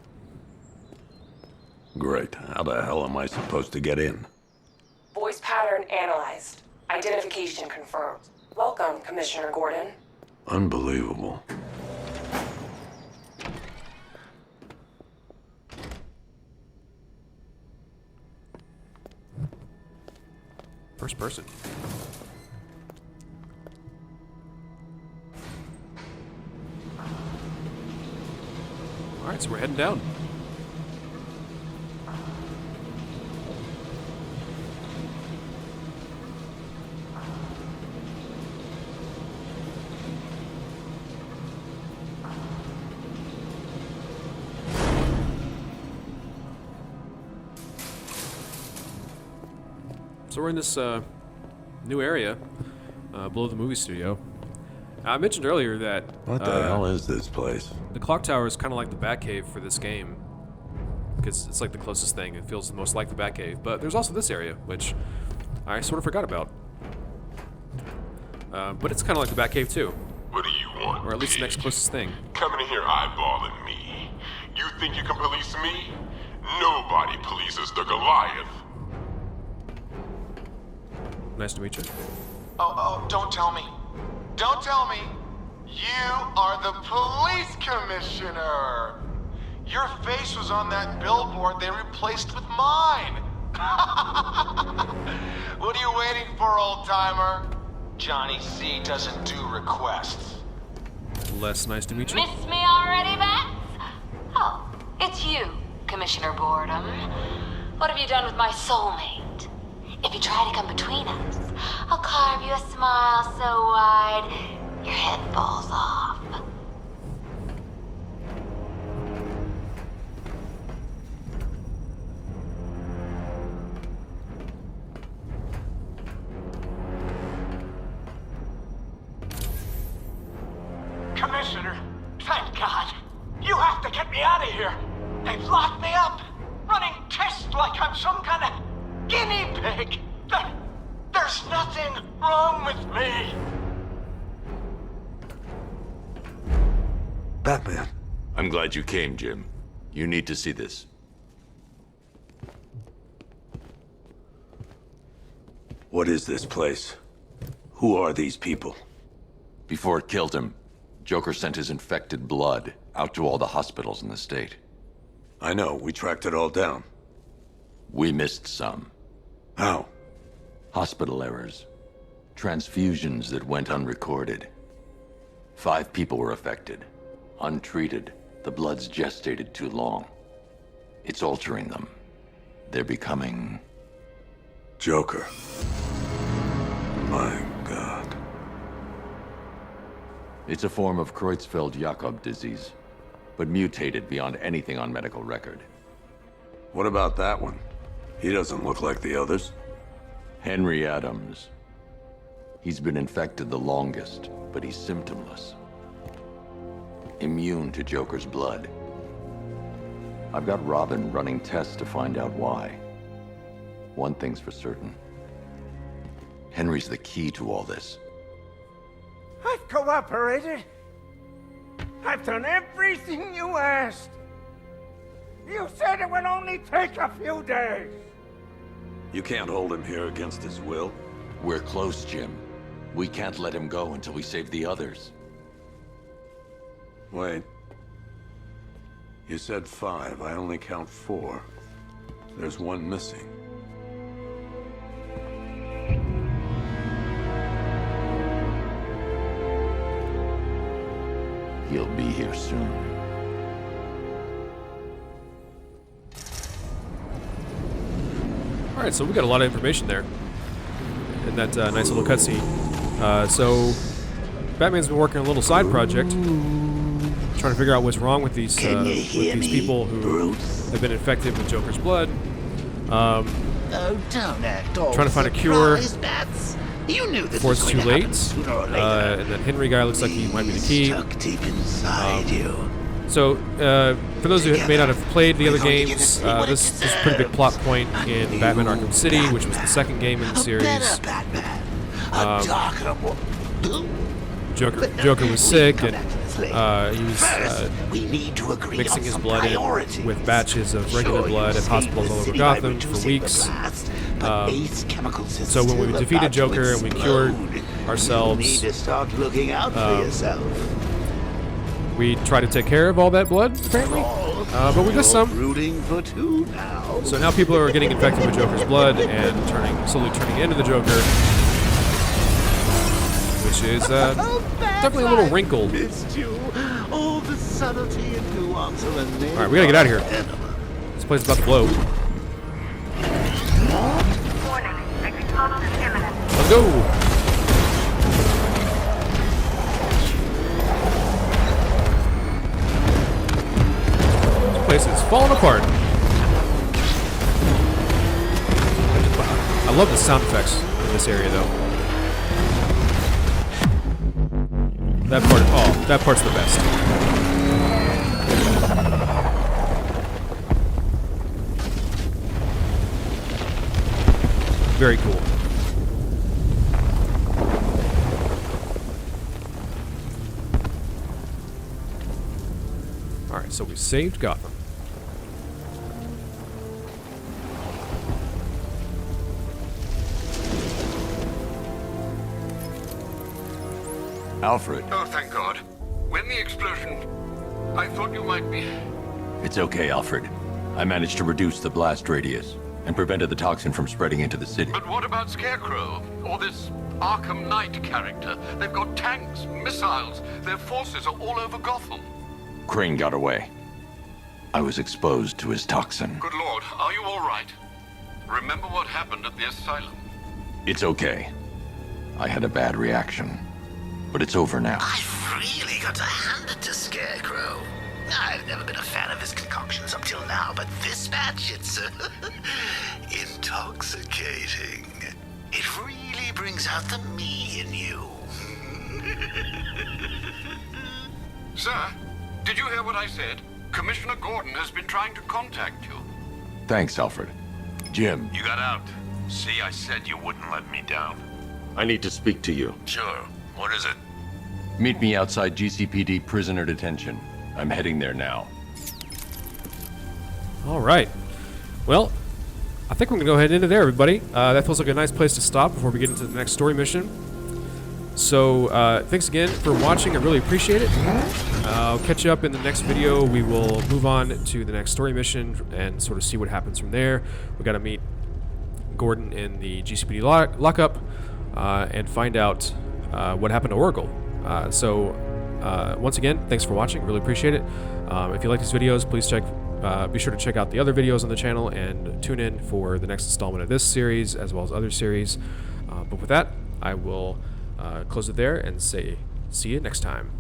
Great. How the hell am I supposed to get in? Voice pattern analyzed. Identification confirmed. Welcome, Commissioner Gordon. Unbelievable. First person. Alright, so we're heading down. So we're in this new area below the movie studio. I mentioned earlier that... What the hell is this place? The clock tower is kind of like the Batcave for this game. Because it's like the closest thing. It feels the most like the Batcave. But there's also this area, which I sort of forgot about. But it's kind of like the Batcave too. What do you want? Or at least the next closest thing. Coming in here eyeballing me. You think you can police me? Nobody polices the Goliath. Nice to meet you. Oh, don't tell me. Don't tell me. You are the police commissioner. Your face was on that billboard they replaced with mine. What are you waiting for, old-timer? Johnny C doesn't do requests. Less nice to meet you. Miss me already, Bats? Oh, it's you, Commissioner Boredom. What have you done with my soulmate? If you try to come between us, I'll carve you a smile so wide your head falls off. Commissioner, thank God. You have to get me out of here. They've locked me up, running tests like I'm some kind of guinea pig. There's nothing wrong with me. Batman. I'm glad you came, Jim. You need to see this. What is this place? Who are these people? Before it killed him, Joker sent his infected blood out to all the hospitals in the state. I know, we tracked it all down. We missed some. How? Hospital errors. Transfusions that went unrecorded. 5 people were affected. Untreated, the blood's gestated too long. It's altering them. They're becoming... Joker. My God. It's a form of Creutzfeldt-Jakob disease, but mutated beyond anything on medical record. What about that one? He doesn't look like the others. Henry Adams. He's been infected the longest, but he's symptomless. Immune to Joker's blood. I've got Robin running tests to find out why. One thing's for certain. Henry's the key to all this. I've cooperated. I've done everything you asked. You said it would only take a few days. You can't hold him here against his will. We're close, Jim. We can't let him go until we save the others. Wait. You said 5. I only count 4. There's one missing. He'll be here soon. Alright, so we got a lot of information there in that nice little cutscene. So, Batman's been working on a little side project, trying to figure out what's wrong with these people who have been infected with Joker's blood. Oh, don't act all trying to find a cure Bats. You knew this before it's was too going to late. happen sooner or later. And that Henry guy looks like he might be the key. Stuck deep inside you. So, for those who may not have played the other games, this is a pretty big plot point in Batman Arkham City, which was the second game in the series. Joker was sick, and he was mixing his blood in with batches of regular blood at hospitals all over Gotham for weeks. So when we defeated Joker and we cured ourselves, we tried to take care of all that blood, apparently. But we missed some. So now people are getting infected with Joker's blood and slowly turning into the Joker, which is definitely a little wrinkled. All the subtlety and nuance of a name. Alright, we gotta get out of here. This place is about to blow. Let's go! This place is falling apart. I love the sound effects in this area, though. That part, oh, that part's the best. Very cool. Alright, so we saved Gotham. Alfred. Oh, thank God. When the explosion... I thought you might be... It's okay, Alfred. I managed to reduce the blast radius and prevented the toxin from spreading into the city. But what about Scarecrow? Or this Arkham Knight character? They've got tanks, missiles. Their forces are all over Gotham. Crane got away. I was exposed to his toxin. Good Lord, are you all right? Remember what happened at the asylum? It's okay. I had a bad reaction. But it's over now. I've really got to hand it to Scarecrow. I've never been a fan of his concoctions up till now, but this batch, it's intoxicating. It really brings out the me in you. Sir, did you hear what I said? Commissioner Gordon has been trying to contact you. Thanks, Alfred. Jim. You got out. See, I said you wouldn't let me down. I need to speak to you. Sure. What is it? Meet me outside GCPD prisoner detention. I'm heading there now. Alright. Well, I think we're going to go ahead into there, everybody. That feels like a nice place to stop before we get into the next story mission. So, thanks again for watching. I really appreciate it. I'll catch you up in the next video. We will move on to the next story mission and sort of see what happens from there. We got to meet Gordon in the GCPD lockup and find out what happened to Oracle. Once again, thanks for watching. Really appreciate it. If you like these videos, please be sure to check out the other videos on the channel and tune in for the next installment of this series as well as other series. But with that, I will close it there and say see you next time.